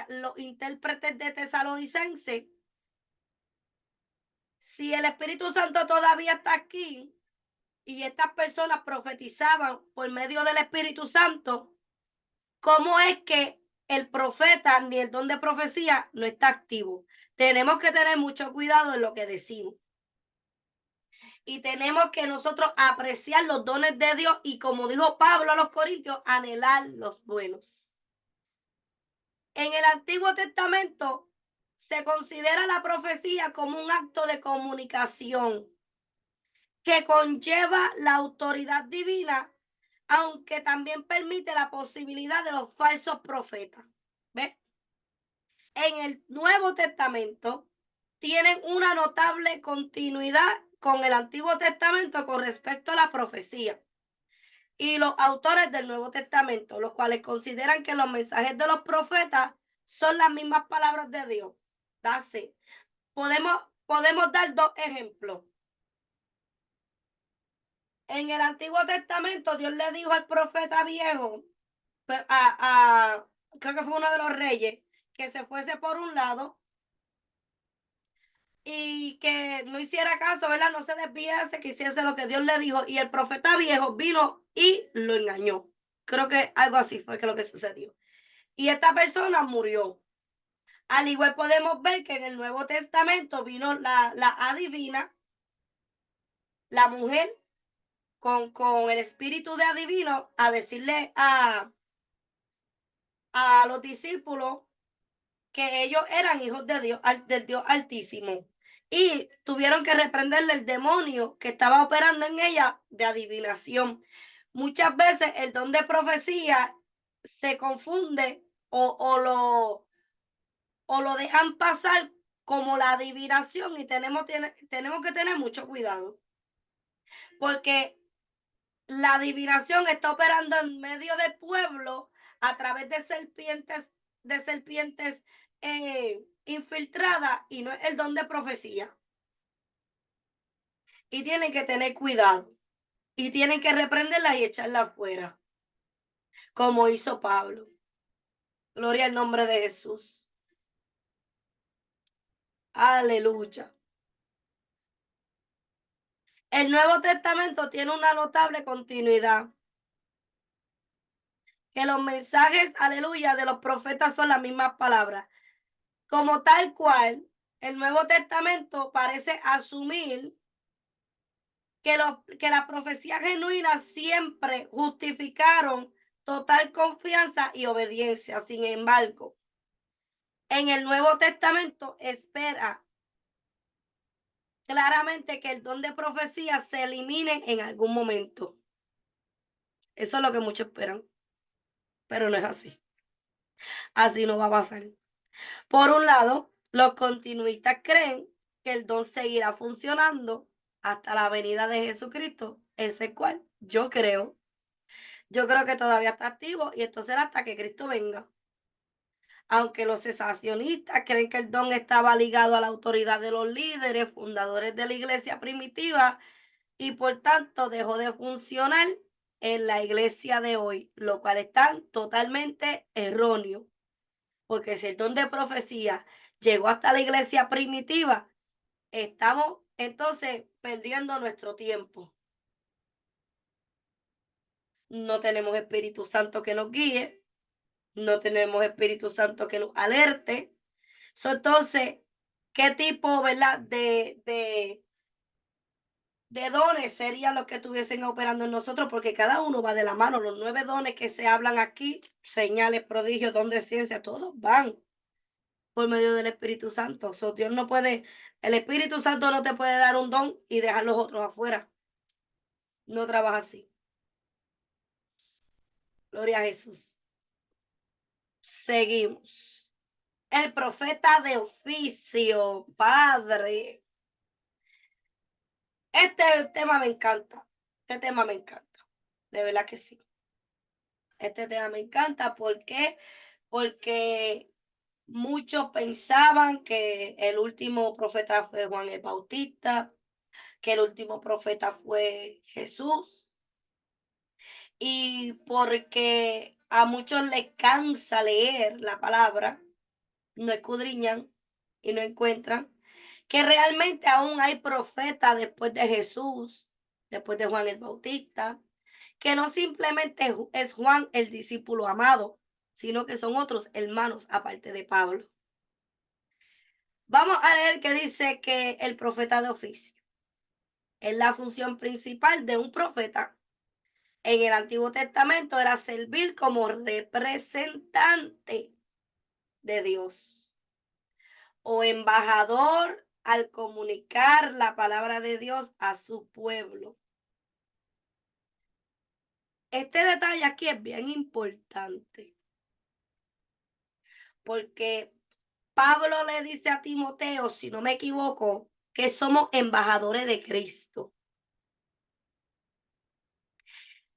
los intérpretes de Tesalonicense. Si el Espíritu Santo todavía está aquí y estas personas profetizaban por medio del Espíritu Santo, ¿cómo es que el profeta ni el don de profecía no está activo? Tenemos que tener mucho cuidado en lo que decimos. Y tenemos que nosotros apreciar los dones de Dios y, como dijo Pablo a los Corintios, anhelar los buenos. En el Antiguo Testamento se considera la profecía como un acto de comunicación que conlleva la autoridad divina, aunque también permite la posibilidad de los falsos profetas. ¿Ves? En el Nuevo Testamento tienen una notable continuidad con el Antiguo Testamento con respecto a la profecía. Y los autores del Nuevo Testamento, los cuales consideran que los mensajes de los profetas son las mismas palabras de Dios. Dase. Podemos dar 2 ejemplos. En el Antiguo Testamento, Dios le dijo al profeta viejo, creo que fue uno de los reyes, que se fuese por un lado y que no hiciera caso, ¿verdad? No se desviase, que hiciese lo que Dios le dijo. Y el profeta viejo vino y lo engañó. Creo que algo así fue que lo que sucedió. Y esta persona murió. Al igual podemos ver que en el Nuevo Testamento vino la adivina, la mujer con el espíritu de adivino a decirle a los discípulos que ellos eran hijos de Dios, del Dios Altísimo. Y tuvieron que reprenderle el demonio que estaba operando en ella de adivinación. Muchas veces el don de profecía se confunde o lo dejan pasar como la adivinación y tenemos que tener mucho cuidado. Porque la adivinación está operando en medio del pueblo a través de serpientes infiltradas y no es el don de profecía. Y tienen que tener cuidado y tienen que reprenderla y echarla afuera, como hizo Pablo. Gloria al nombre de Jesús. Aleluya. El Nuevo Testamento tiene una notable continuidad. Que los mensajes, aleluya, de los profetas son las mismas palabras. Como tal cual, el Nuevo Testamento parece asumir que las profecías genuinas siempre justificaron total confianza y obediencia. Sin embargo, en el Nuevo Testamento espera claramente que el don de profecía se elimine en algún momento. Eso es lo que muchos esperan, pero no es así. Así no va a pasar. Por un lado, los continuistas creen que el don seguirá funcionando hasta la venida de Jesucristo, ese cual yo creo. Yo creo que todavía está activo y esto será hasta que Cristo venga. Aunque los cesacionistas creen que el don estaba ligado a la autoridad de los líderes, fundadores de la iglesia primitiva y por tanto dejó de funcionar en la iglesia de hoy, lo cual está totalmente erróneo. Porque si el don de profecía llegó hasta la iglesia primitiva, estamos entonces perdiendo nuestro tiempo. No tenemos Espíritu Santo que nos guíe, no tenemos Espíritu Santo que nos alerte. Entonces, ¿qué tipo, verdad, de dones serían los que estuviesen operando en nosotros? Porque cada uno va de la mano. Los 9 dones que se hablan aquí, señales, prodigios, don de ciencia, todos van por medio del Espíritu Santo. Dios no puede, el Espíritu Santo no te puede dar un don y dejar los otros afuera. No trabaja así. Gloria a Jesús. Seguimos. El profeta de oficio, Padre. Este tema me encanta. Este tema me encanta. De verdad que sí. Este tema me encanta. ¿Por qué? Porque muchos pensaban que el último profeta fue Juan el Bautista, que el último profeta fue Jesús. Y porque a muchos les cansa leer la palabra, no escudriñan y no encuentran que realmente aún hay profetas después de Jesús, después de Juan el Bautista, que no simplemente es Juan el discípulo amado, sino que son otros hermanos aparte de Pablo. Vamos a leer que dice que el profeta de oficio es la función principal de un profeta. En el Antiguo Testamento era servir como representante de Dios o embajador al comunicar la palabra de Dios a su pueblo. Este detalle aquí es bien importante porque Pablo le dice a Timoteo, si no me equivoco, que somos embajadores de Cristo.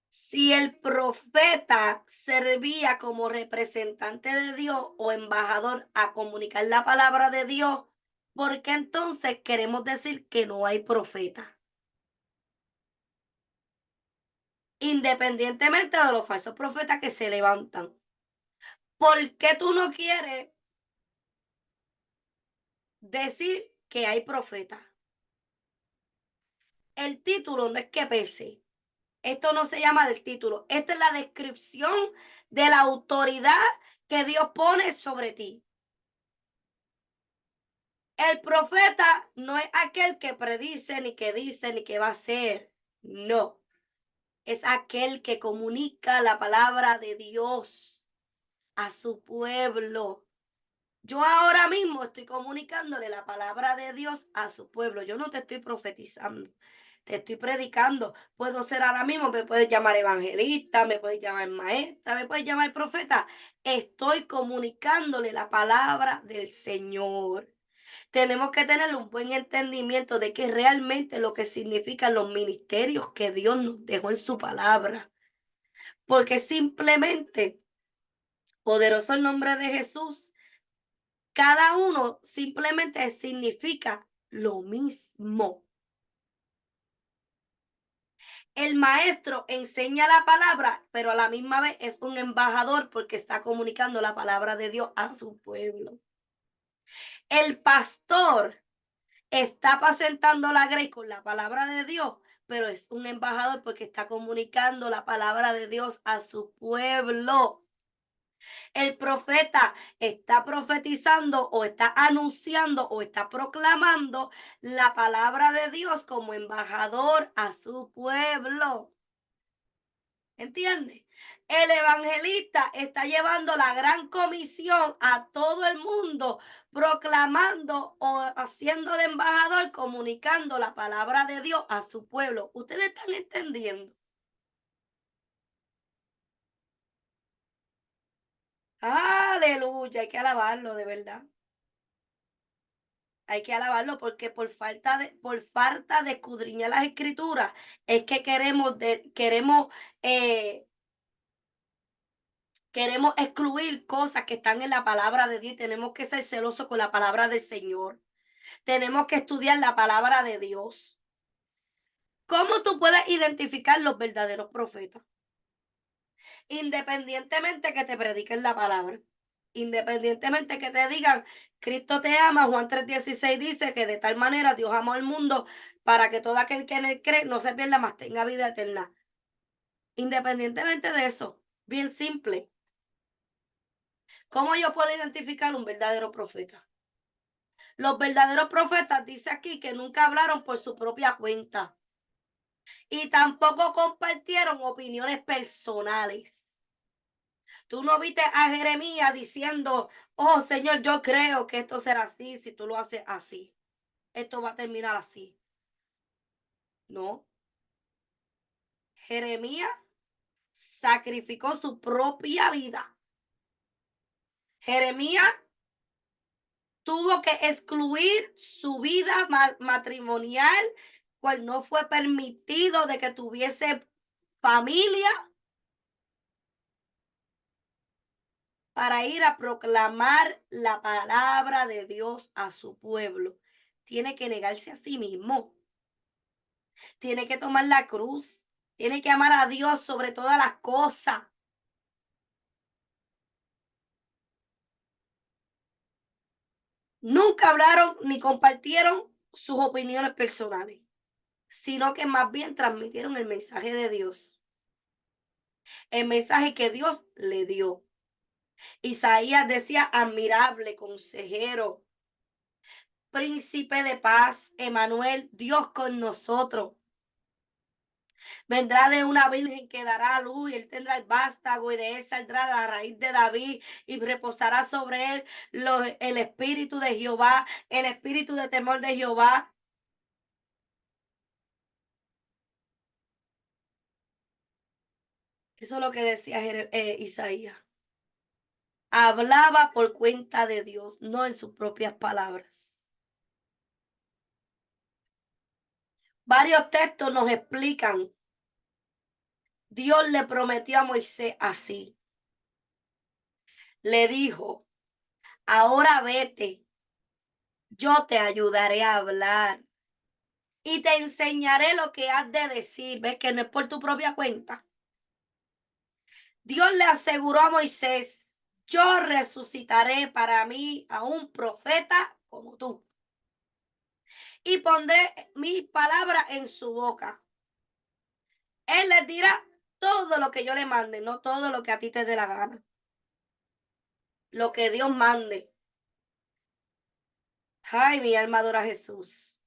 Si el profeta servía como representante de Dios o embajador a comunicar la palabra de Dios, ¿por qué entonces queremos decir que no hay profeta? Independientemente de los falsos profetas que se levantan. ¿Por qué tú no quieres decir que hay profeta? El título no es que pese. Esto no se llama del título. Esta es la descripción de la autoridad que Dios pone sobre ti. El profeta no es aquel que predice, ni que dice, ni que va a hacer. No. Es aquel que comunica la palabra de Dios a su pueblo. Yo ahora mismo estoy comunicándole la palabra de Dios a su pueblo. Yo no te estoy profetizando, te estoy predicando. Puedo ser ahora mismo, me puedes llamar evangelista, me puedes llamar maestra, me puedes llamar profeta. Estoy comunicándole la palabra del Señor. Tenemos que tener un buen entendimiento de qué realmente lo que significan los ministerios que Dios nos dejó en su palabra. Porque simplemente, poderoso el nombre de Jesús, cada uno simplemente significa lo mismo. El maestro enseña la palabra, pero a la misma vez es un embajador porque está comunicando la palabra de Dios a su pueblo. El pastor está apacentando la grey con la palabra de Dios, pero es un embajador porque está comunicando la palabra de Dios a su pueblo. El profeta está profetizando o está anunciando o está proclamando la palabra de Dios como embajador a su pueblo. ¿Entiende? El evangelista está llevando la gran comisión a todo el mundo, proclamando o haciendo de embajador, comunicando la palabra de Dios a su pueblo. ¿Ustedes están entendiendo? Aleluya, hay que alabarlo de verdad. Hay que alabarlo porque por falta de escudriñar las escrituras es que eh, queremos excluir cosas que están en la palabra de Dios y tenemos que ser celosos con la palabra del Señor. Tenemos que estudiar la palabra de Dios. ¿Cómo tú puedes identificar los verdaderos profetas? Independientemente que te prediquen la palabra. Independientemente que te digan, Cristo te ama, Juan 3:16 dice que de tal manera Dios amó al mundo para que todo aquel que en él cree no se pierda, mas tenga vida eterna. Independientemente de eso, bien simple. ¿Cómo yo puedo identificar un verdadero profeta? Los verdaderos profetas dice aquí que nunca hablaron por su propia cuenta y tampoco compartieron opiniones personales. Tú no viste a Jeremías diciendo, oh Señor, yo creo que esto será así si tú lo haces así. Esto va a terminar así. No. Jeremías sacrificó su propia vida. Jeremías tuvo que excluir su vida matrimonial, cual no fue permitido de que tuviese familia para ir a proclamar la palabra de Dios a su pueblo. Tiene que negarse a sí mismo. Tiene que tomar la cruz. Tiene que amar a Dios sobre todas las cosas. Nunca hablaron ni compartieron sus opiniones personales, sino que más bien transmitieron el mensaje de Dios, el mensaje que Dios le dio. Isaías decía, admirable consejero, príncipe de paz, Emanuel, Dios con nosotros. Vendrá de una virgen que dará a luz y él tendrá el vástago y de él saldrá la raíz de David y reposará sobre él el espíritu de Jehová, el espíritu de temor de Jehová. Eso es lo que decía Isaías. Hablaba por cuenta de Dios, no en sus propias palabras. Varios textos nos explican. Dios le prometió a Moisés así. Le dijo, ahora vete, yo te ayudaré a hablar y te enseñaré lo que has de decir. ¿Ves que no es por tu propia cuenta? Dios le aseguró a Moisés, yo resucitaré para mí a un profeta como tú y pondré mis palabras en su boca. Él les dirá todo lo que yo le mande, no todo lo que a ti te dé la gana. Lo que Dios mande. Ay, mi alma adora a Jesús.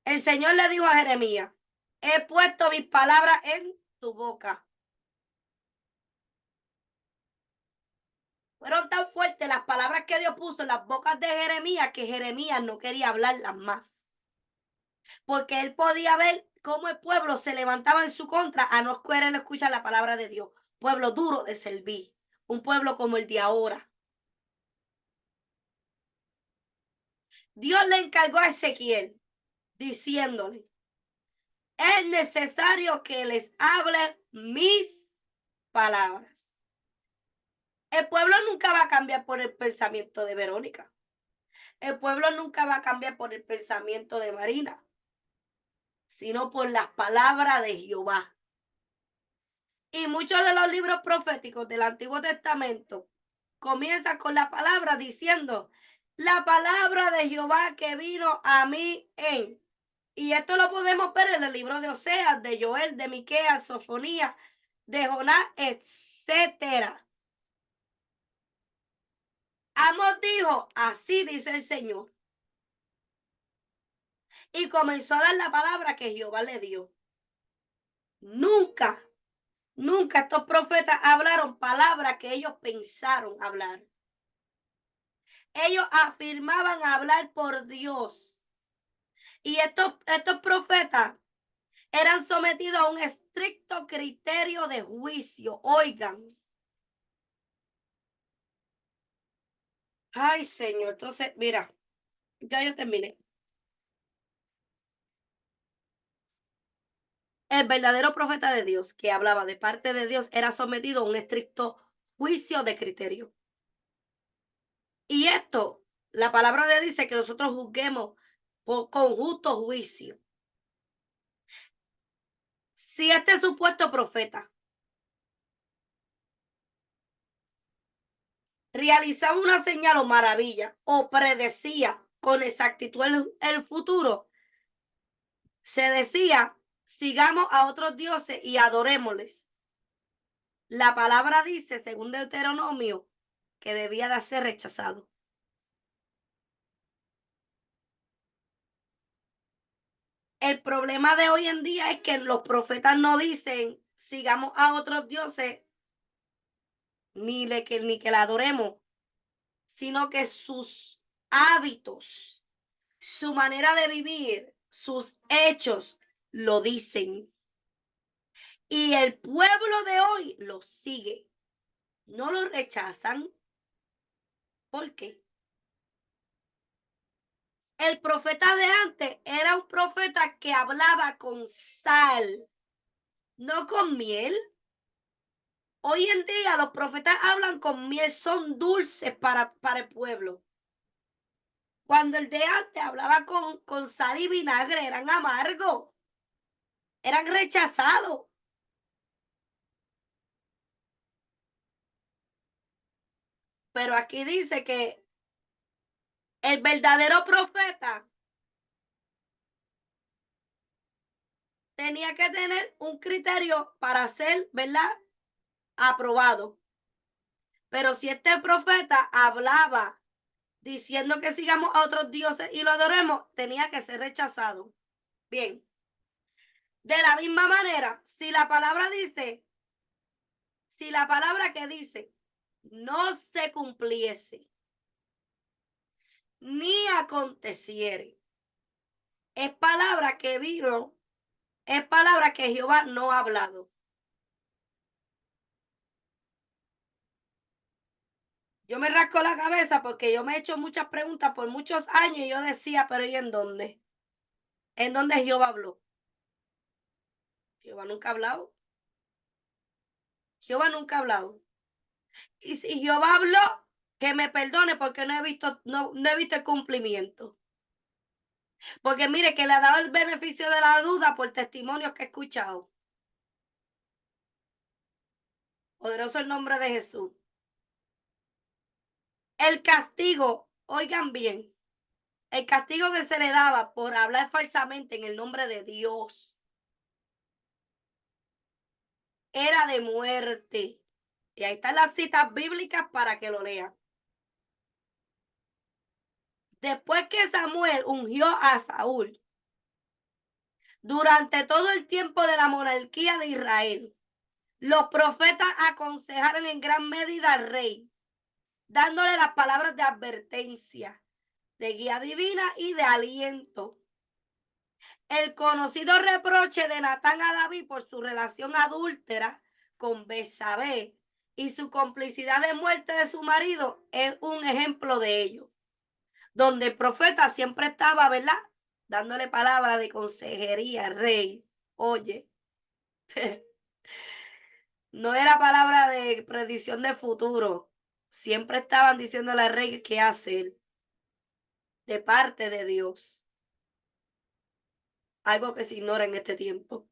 El Señor le dijo a Jeremías, he puesto mis palabras en tu boca. Fueron tan fuertes las palabras que Dios puso en las bocas de Jeremías que Jeremías no quería hablarlas más. Porque él podía ver cómo el pueblo se levantaba en su contra a no querer escuchar la palabra de Dios. Pueblo duro de servir. Un pueblo como el de ahora. Dios le encargó a Ezequiel diciéndole, es necesario que les hable mis palabras. El pueblo nunca va a cambiar por el pensamiento de Verónica. El pueblo nunca va a cambiar por el pensamiento de Marina, sino por las palabras de Jehová. Y muchos de los libros proféticos del Antiguo Testamento comienzan con la palabra diciendo, la palabra de Jehová que vino a mí en. Y esto lo podemos ver en el libro de Oseas, de Joel, de Miqueas, Sofonía, de Jonás, etcétera. Amos dijo, así dice el Señor. Y comenzó a dar la palabra que Jehová le dio. Nunca, nunca estos profetas hablaron palabras que ellos pensaron hablar. Ellos afirmaban hablar por Dios. Y estos profetas eran sometidos a un estricto criterio de juicio. Oigan. Ay, Señor. Entonces, mira, ya yo terminé. El verdadero profeta de Dios que hablaba de parte de Dios era sometido a un estricto juicio de criterio. Y esto, la palabra de Dios dice que nosotros juzguemos con justo juicio. Si este supuesto profeta realizaba una señal o maravilla o predecía con exactitud el futuro, se decía, sigamos a otros dioses y adorémosles. La palabra dice, según Deuteronomio, que debía de ser rechazado. El problema de hoy en día es que los profetas no dicen, sigamos a otros dioses, ni que la adoremos, sino que sus hábitos, su manera de vivir, sus hechos lo dicen. Y el pueblo de hoy lo sigue. No lo rechazan. ¿Por qué? El profeta de antes era un profeta que hablaba con sal, no con miel. Hoy en día los profetas hablan con miel, son dulces para el pueblo. Cuando el de antes hablaba con sal y vinagre, eran amargos, eran rechazados. Pero aquí dice que el verdadero profeta tenía que tener un criterio para ser, ¿verdad?, aprobado. Pero si este profeta hablaba diciendo que sigamos a otros dioses y lo adoremos, tenía que ser rechazado. Bien. De la misma manera, si la palabra que dice no se cumpliese, ni aconteciere, es palabra que vino, es palabra que Jehová no ha hablado. Yo me rasco la cabeza porque yo me he hecho muchas preguntas por muchos años y yo decía, pero ¿y en dónde? ¿En dónde Jehová habló? Jehová nunca ha hablado. Jehová nunca ha hablado. Y si Jehová habló, que me perdone porque no he visto el cumplimiento. Porque mire que le ha dado el beneficio de la duda por testimonios que he escuchado. Poderoso el nombre de Jesús. El castigo, oigan bien, el castigo que se le daba por hablar falsamente en el nombre de Dios era de muerte. Y ahí están las citas bíblicas para que lo lean. Después que Samuel ungió a Saúl, durante todo el tiempo de la monarquía de Israel, los profetas aconsejaron en gran medida al rey, dándole las palabras de advertencia, de guía divina y de aliento. El conocido reproche de Natán a David por su relación adúltera con Betsabé y su complicidad de muerte de su marido es un ejemplo de ello, donde el profeta siempre estaba, ¿verdad?, dándole palabra de consejería al rey. Oye, no era palabra de predicción de futuro, siempre estaban diciéndole al rey qué hacer de parte de Dios, algo que se ignora en este tiempo.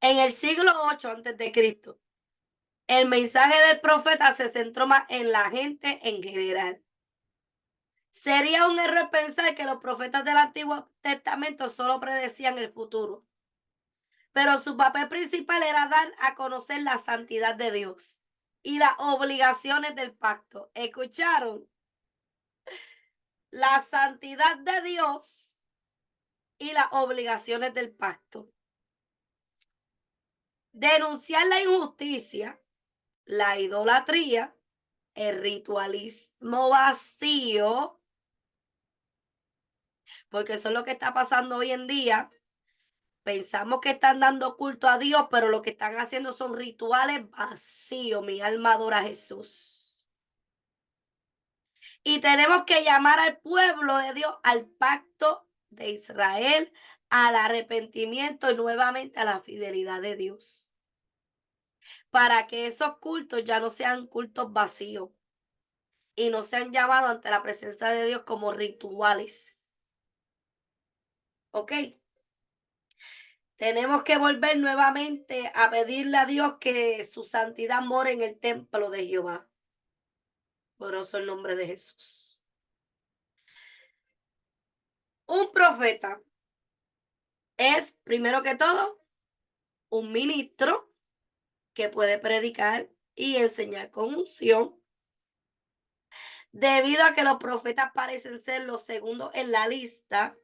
En el siglo 8 antes de Cristo, el mensaje del profeta se centró más en la gente en general. Sería un error pensar que los profetas del Antiguo Testamento solo predecían el futuro, pero su papel principal era dar a conocer la santidad de Dios y las obligaciones del pacto. ¿Escucharon? La santidad de Dios y las obligaciones del pacto. Denunciar la injusticia, la idolatría, el ritualismo vacío, porque eso es lo que está pasando hoy en día. Pensamos que están dando culto a Dios, pero lo que están haciendo son rituales vacíos. Mi alma adora a Jesús. Y tenemos que llamar al pueblo de Dios al pacto de Israel, al arrepentimiento y nuevamente a la fidelidad de Dios, para que esos cultos ya no sean cultos vacíos y no sean llamados ante la presencia de Dios como rituales. ¿Ok? Tenemos que volver nuevamente a pedirle a Dios que su santidad more en el templo de Jehová. Poderoso el nombre de Jesús. Un profeta es, primero que todo, un ministro que puede predicar y enseñar con unción. Debido a que los profetas parecen ser los segundos en la lista,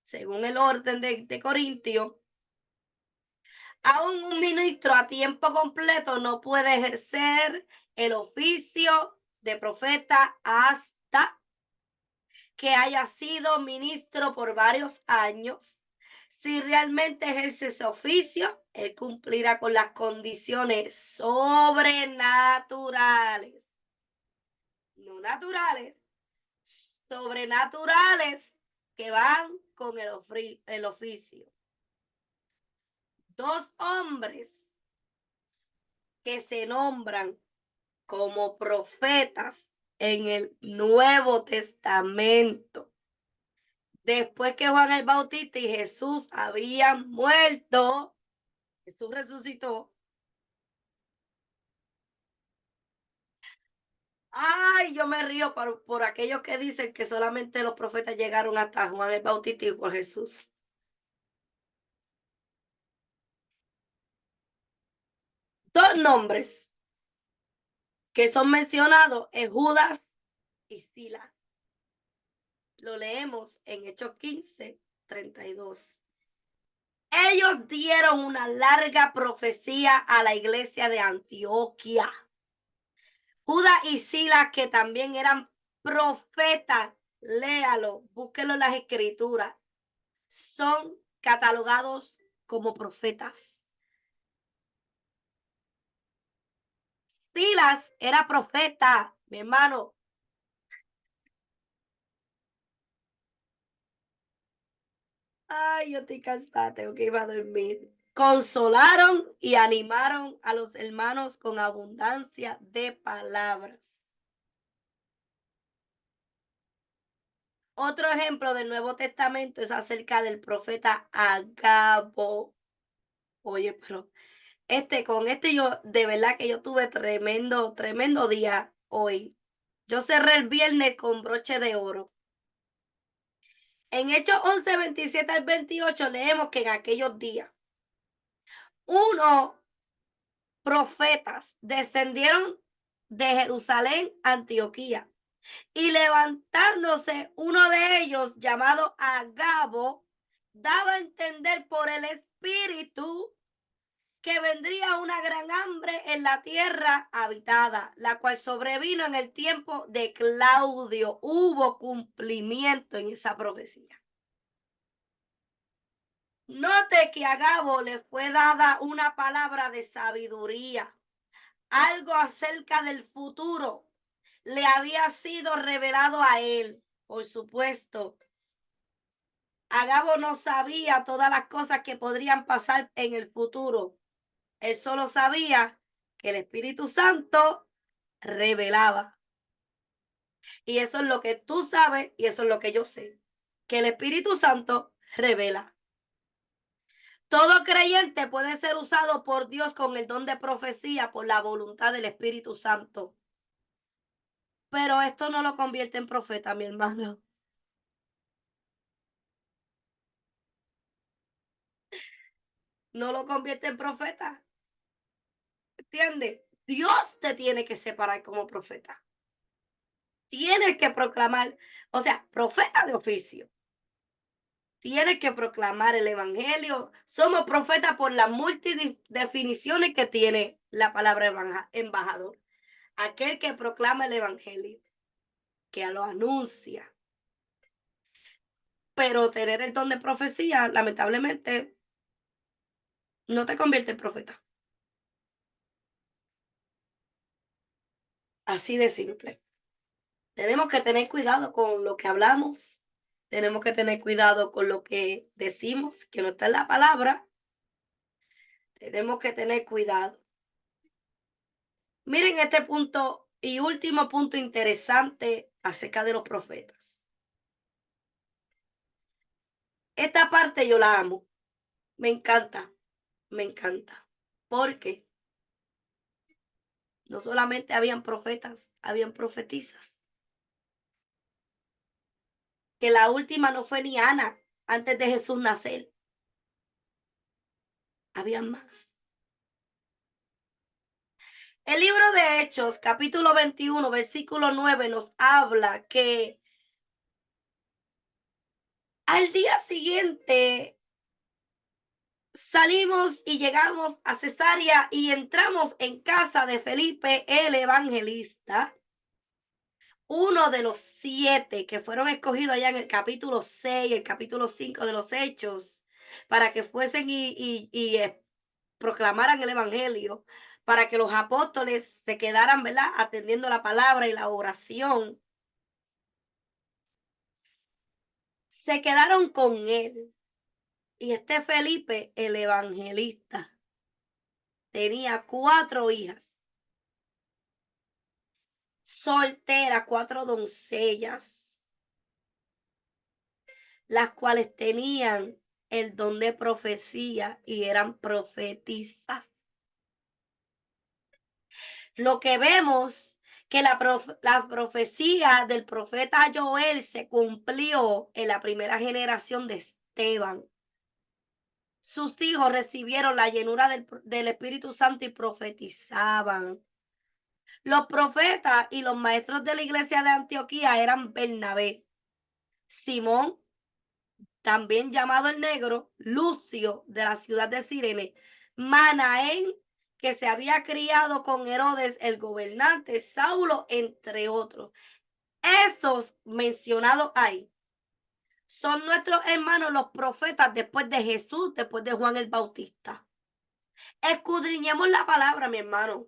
según el orden de Corintios, aún un ministro a tiempo completo no puede ejercer el oficio de profeta hasta que haya sido ministro por varios años. Si realmente ejerce ese oficio, él cumplirá con las condiciones sobrenaturales, no naturales, sobrenaturales que van con el oficio. Dos hombres que se nombran como profetas en el Nuevo Testamento, después que Juan el Bautista y Jesús habían muerto, Jesús resucitó. Ay, yo me río por aquellos que dicen que solamente los profetas llegaron hasta Juan el Bautista y por Jesús. Dos nombres que son mencionados en Judas y Silas. Lo leemos en Hechos 15:32. Ellos dieron una larga profecía a la iglesia de Antioquía. Judas y Silas, que también eran profetas, léalo, búsquelo en las escrituras, son catalogados como profetas. Silas era profeta, mi hermano. Ay, yo estoy cansada, tengo que ir a dormir. Consolaron y animaron a los hermanos con abundancia de palabras. Otro ejemplo del Nuevo Testamento es acerca del profeta Agabo. Oye, pero con yo, de verdad que yo tuve tremendo día hoy. Yo cerré el viernes con broche de oro. En Hechos 11:27-28 leemos que en aquellos días, unos profetas descendieron de Jerusalén a Antioquía Y levantándose uno de ellos, llamado Agabo, daba a entender por el Espíritu que vendría una gran hambre en la tierra habitada, la cual sobrevino en el tiempo de Claudio. Hubo cumplimiento en esa profecía. Note que a Agabo le fue dada una palabra de sabiduría, algo acerca del futuro le había sido revelado a él, por supuesto. Agabo no sabía todas las cosas que podrían pasar en el futuro. Él solo sabía que el Espíritu Santo revelaba. Y eso es lo que tú sabes y eso es lo que yo sé. Que el Espíritu Santo revela. Todo creyente puede ser usado por Dios con el don de profecía por la voluntad del Espíritu Santo. Pero esto no lo convierte en profeta, mi hermano. No lo convierte en profeta. ¿Entiendes? Dios te tiene que separar como profeta. Tienes que proclamar, o sea, profeta de oficio. Tienes que proclamar el evangelio. Somos profetas por las multidefiniciones que tiene la palabra embajador. Aquel que proclama el evangelio, que lo anuncia. Pero tener el don de profecía, lamentablemente, no te convierte en profeta. Así de simple. Tenemos que tener cuidado con lo que hablamos. Tenemos que tener cuidado con lo que decimos, que no está en la palabra. Tenemos que tener cuidado. Miren este punto y último punto interesante acerca de los profetas. Esta parte yo la amo. Me encanta. Me encanta. Porque no solamente habían profetas, habían profetisas. Que la última no fue ni Ana antes de Jesús nacer. Habían más. El libro de Hechos, capítulo 21, versículo 9, nos habla que al día siguiente salimos y llegamos a Cesarea y entramos en casa de Felipe el evangelista, uno de los 7 que fueron escogidos allá en el capítulo 6, el capítulo 5 de los Hechos, para que fuesen y proclamaran el evangelio, para que los apóstoles se quedaran, ¿verdad?, atendiendo la palabra y la oración. Se quedaron con él. Y este Felipe, el evangelista, tenía 4 hijas, solteras, 4 doncellas, las cuales tenían el don de profecía y eran profetisas. Lo que vemos que la profecía del profeta Joel se cumplió en la primera generación de Esteban. Sus hijos recibieron la llenura del Espíritu Santo y profetizaban. Los profetas y los maestros de la iglesia de Antioquía eran Bernabé, Simón, también llamado el Negro, Lucio, de la ciudad de Cirene, Manaén, que se había criado con Herodes el gobernante, Saulo, entre otros. Esos mencionados ahí son nuestros hermanos los profetas después de Jesús, después de Juan el Bautista. Escudriñemos la palabra, mi hermano.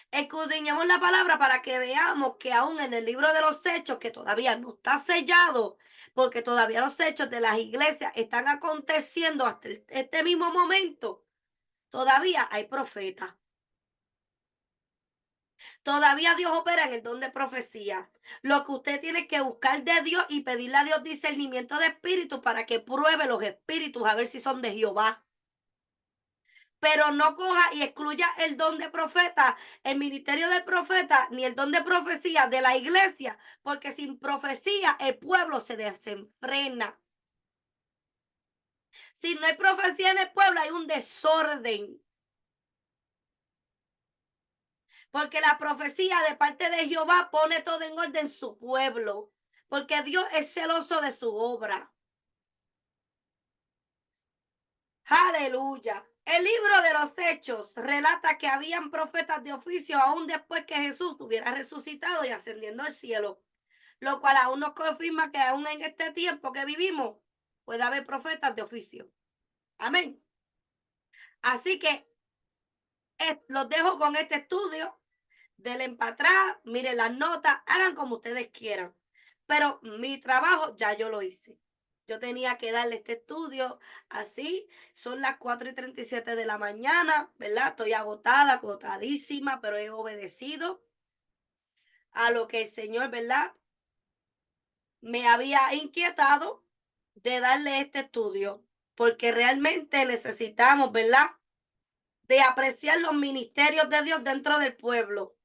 Escudriñemos la palabra para que veamos que aún en el libro de los hechos, que todavía no está sellado, porque todavía los hechos de las iglesias están aconteciendo hasta este mismo momento, todavía hay profetas. Todavía Dios opera en el don de profecía. Lo que usted tiene que buscar de Dios y pedirle a Dios discernimiento de espíritu para que pruebe los espíritus a ver si son de Jehová. Pero no coja y excluya el don de profeta, el ministerio del profeta, ni el don de profecía de la iglesia, porque sin profecía el pueblo se desenfrena. Si no hay profecía en el pueblo, hay un desorden. Porque la profecía de parte de Jehová pone todo en orden su pueblo. Porque Dios es celoso de su obra. Aleluya. El libro de los Hechos relata que habían profetas de oficio aún después que Jesús hubiera resucitado y ascendiendo al cielo, lo cual aún nos confirma que aún en este tiempo que vivimos puede haber profetas de oficio. Amén. Así que los dejo con este estudio. Denle para atrás, miren las notas, hagan como ustedes quieran. Pero mi trabajo ya yo lo hice. Yo tenía que darle este estudio así. Son las 4:37 de la mañana, ¿verdad? Estoy agotada, agotadísima, pero he obedecido a lo que el Señor, ¿verdad? Me había inquietado de darle este estudio, porque realmente necesitamos, ¿verdad? De apreciar los ministerios de Dios dentro del pueblo.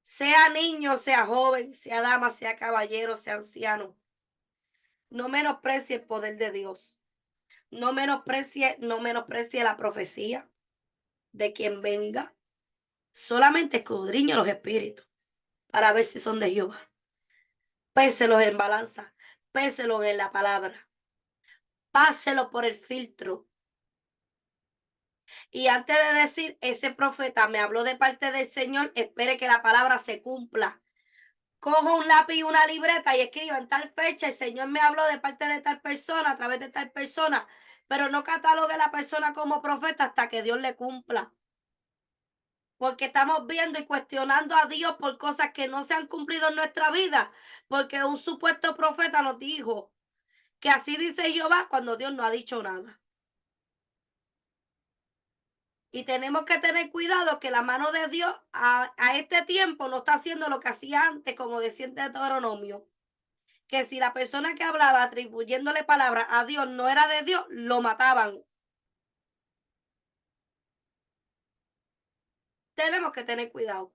Sea niño, sea joven, sea dama, sea caballero, sea anciano. No menosprecie el poder de Dios. No menosprecie la profecía de quien venga. Solamente escudriñe los espíritus para ver si son de Jehová. Péselos en balanza, péselos en la palabra. Páselo por el filtro. Y antes de decir, ese profeta me habló de parte del Señor, espere que la palabra se cumpla. Cojo un lápiz y una libreta y escriba en tal fecha, el Señor me habló de parte de tal persona, a través de tal persona, pero no catalogue a la persona como profeta hasta que Dios le cumpla. Porque estamos viendo y cuestionando a Dios por cosas que no se han cumplido en nuestra vida, porque un supuesto profeta nos dijo que así dice Jehová cuando Dios no ha dicho nada. Y tenemos que tener cuidado que la mano de Dios a este tiempo no está haciendo lo que hacía antes, como decía en Deuteronomio. Que si la persona que hablaba atribuyéndole palabras a Dios no era de Dios, lo mataban. Tenemos que tener cuidado.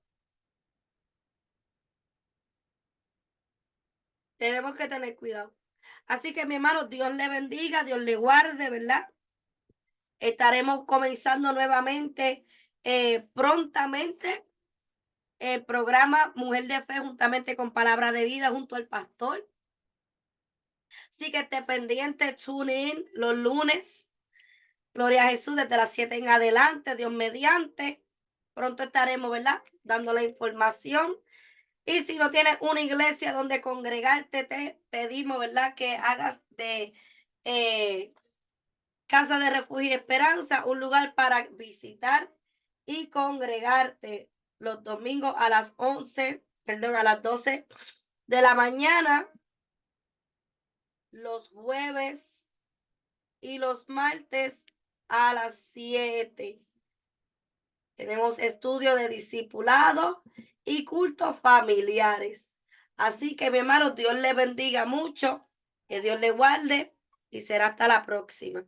Tenemos que tener cuidado. Así que mi hermano, Dios le bendiga, Dios le guarde, ¿verdad? Estaremos comenzando nuevamente prontamente el programa Mujer de Fe juntamente con Palabra de Vida junto al pastor. Así que esté pendiente, tune in los lunes. Gloria a Jesús desde las 7 en adelante, Dios mediante. Pronto estaremos, ¿verdad? Dando la información. Y si no tienes una iglesia donde congregarte, te pedimos, ¿verdad? Que hagas de Casa de Refugio y Esperanza un lugar para visitar y congregarte los domingos a las 12 de la mañana, los jueves y los martes a las 7. Tenemos estudio de discipulado y cultos familiares. Así que, mi hermano, Dios le bendiga mucho, que Dios le guarde y será hasta la próxima.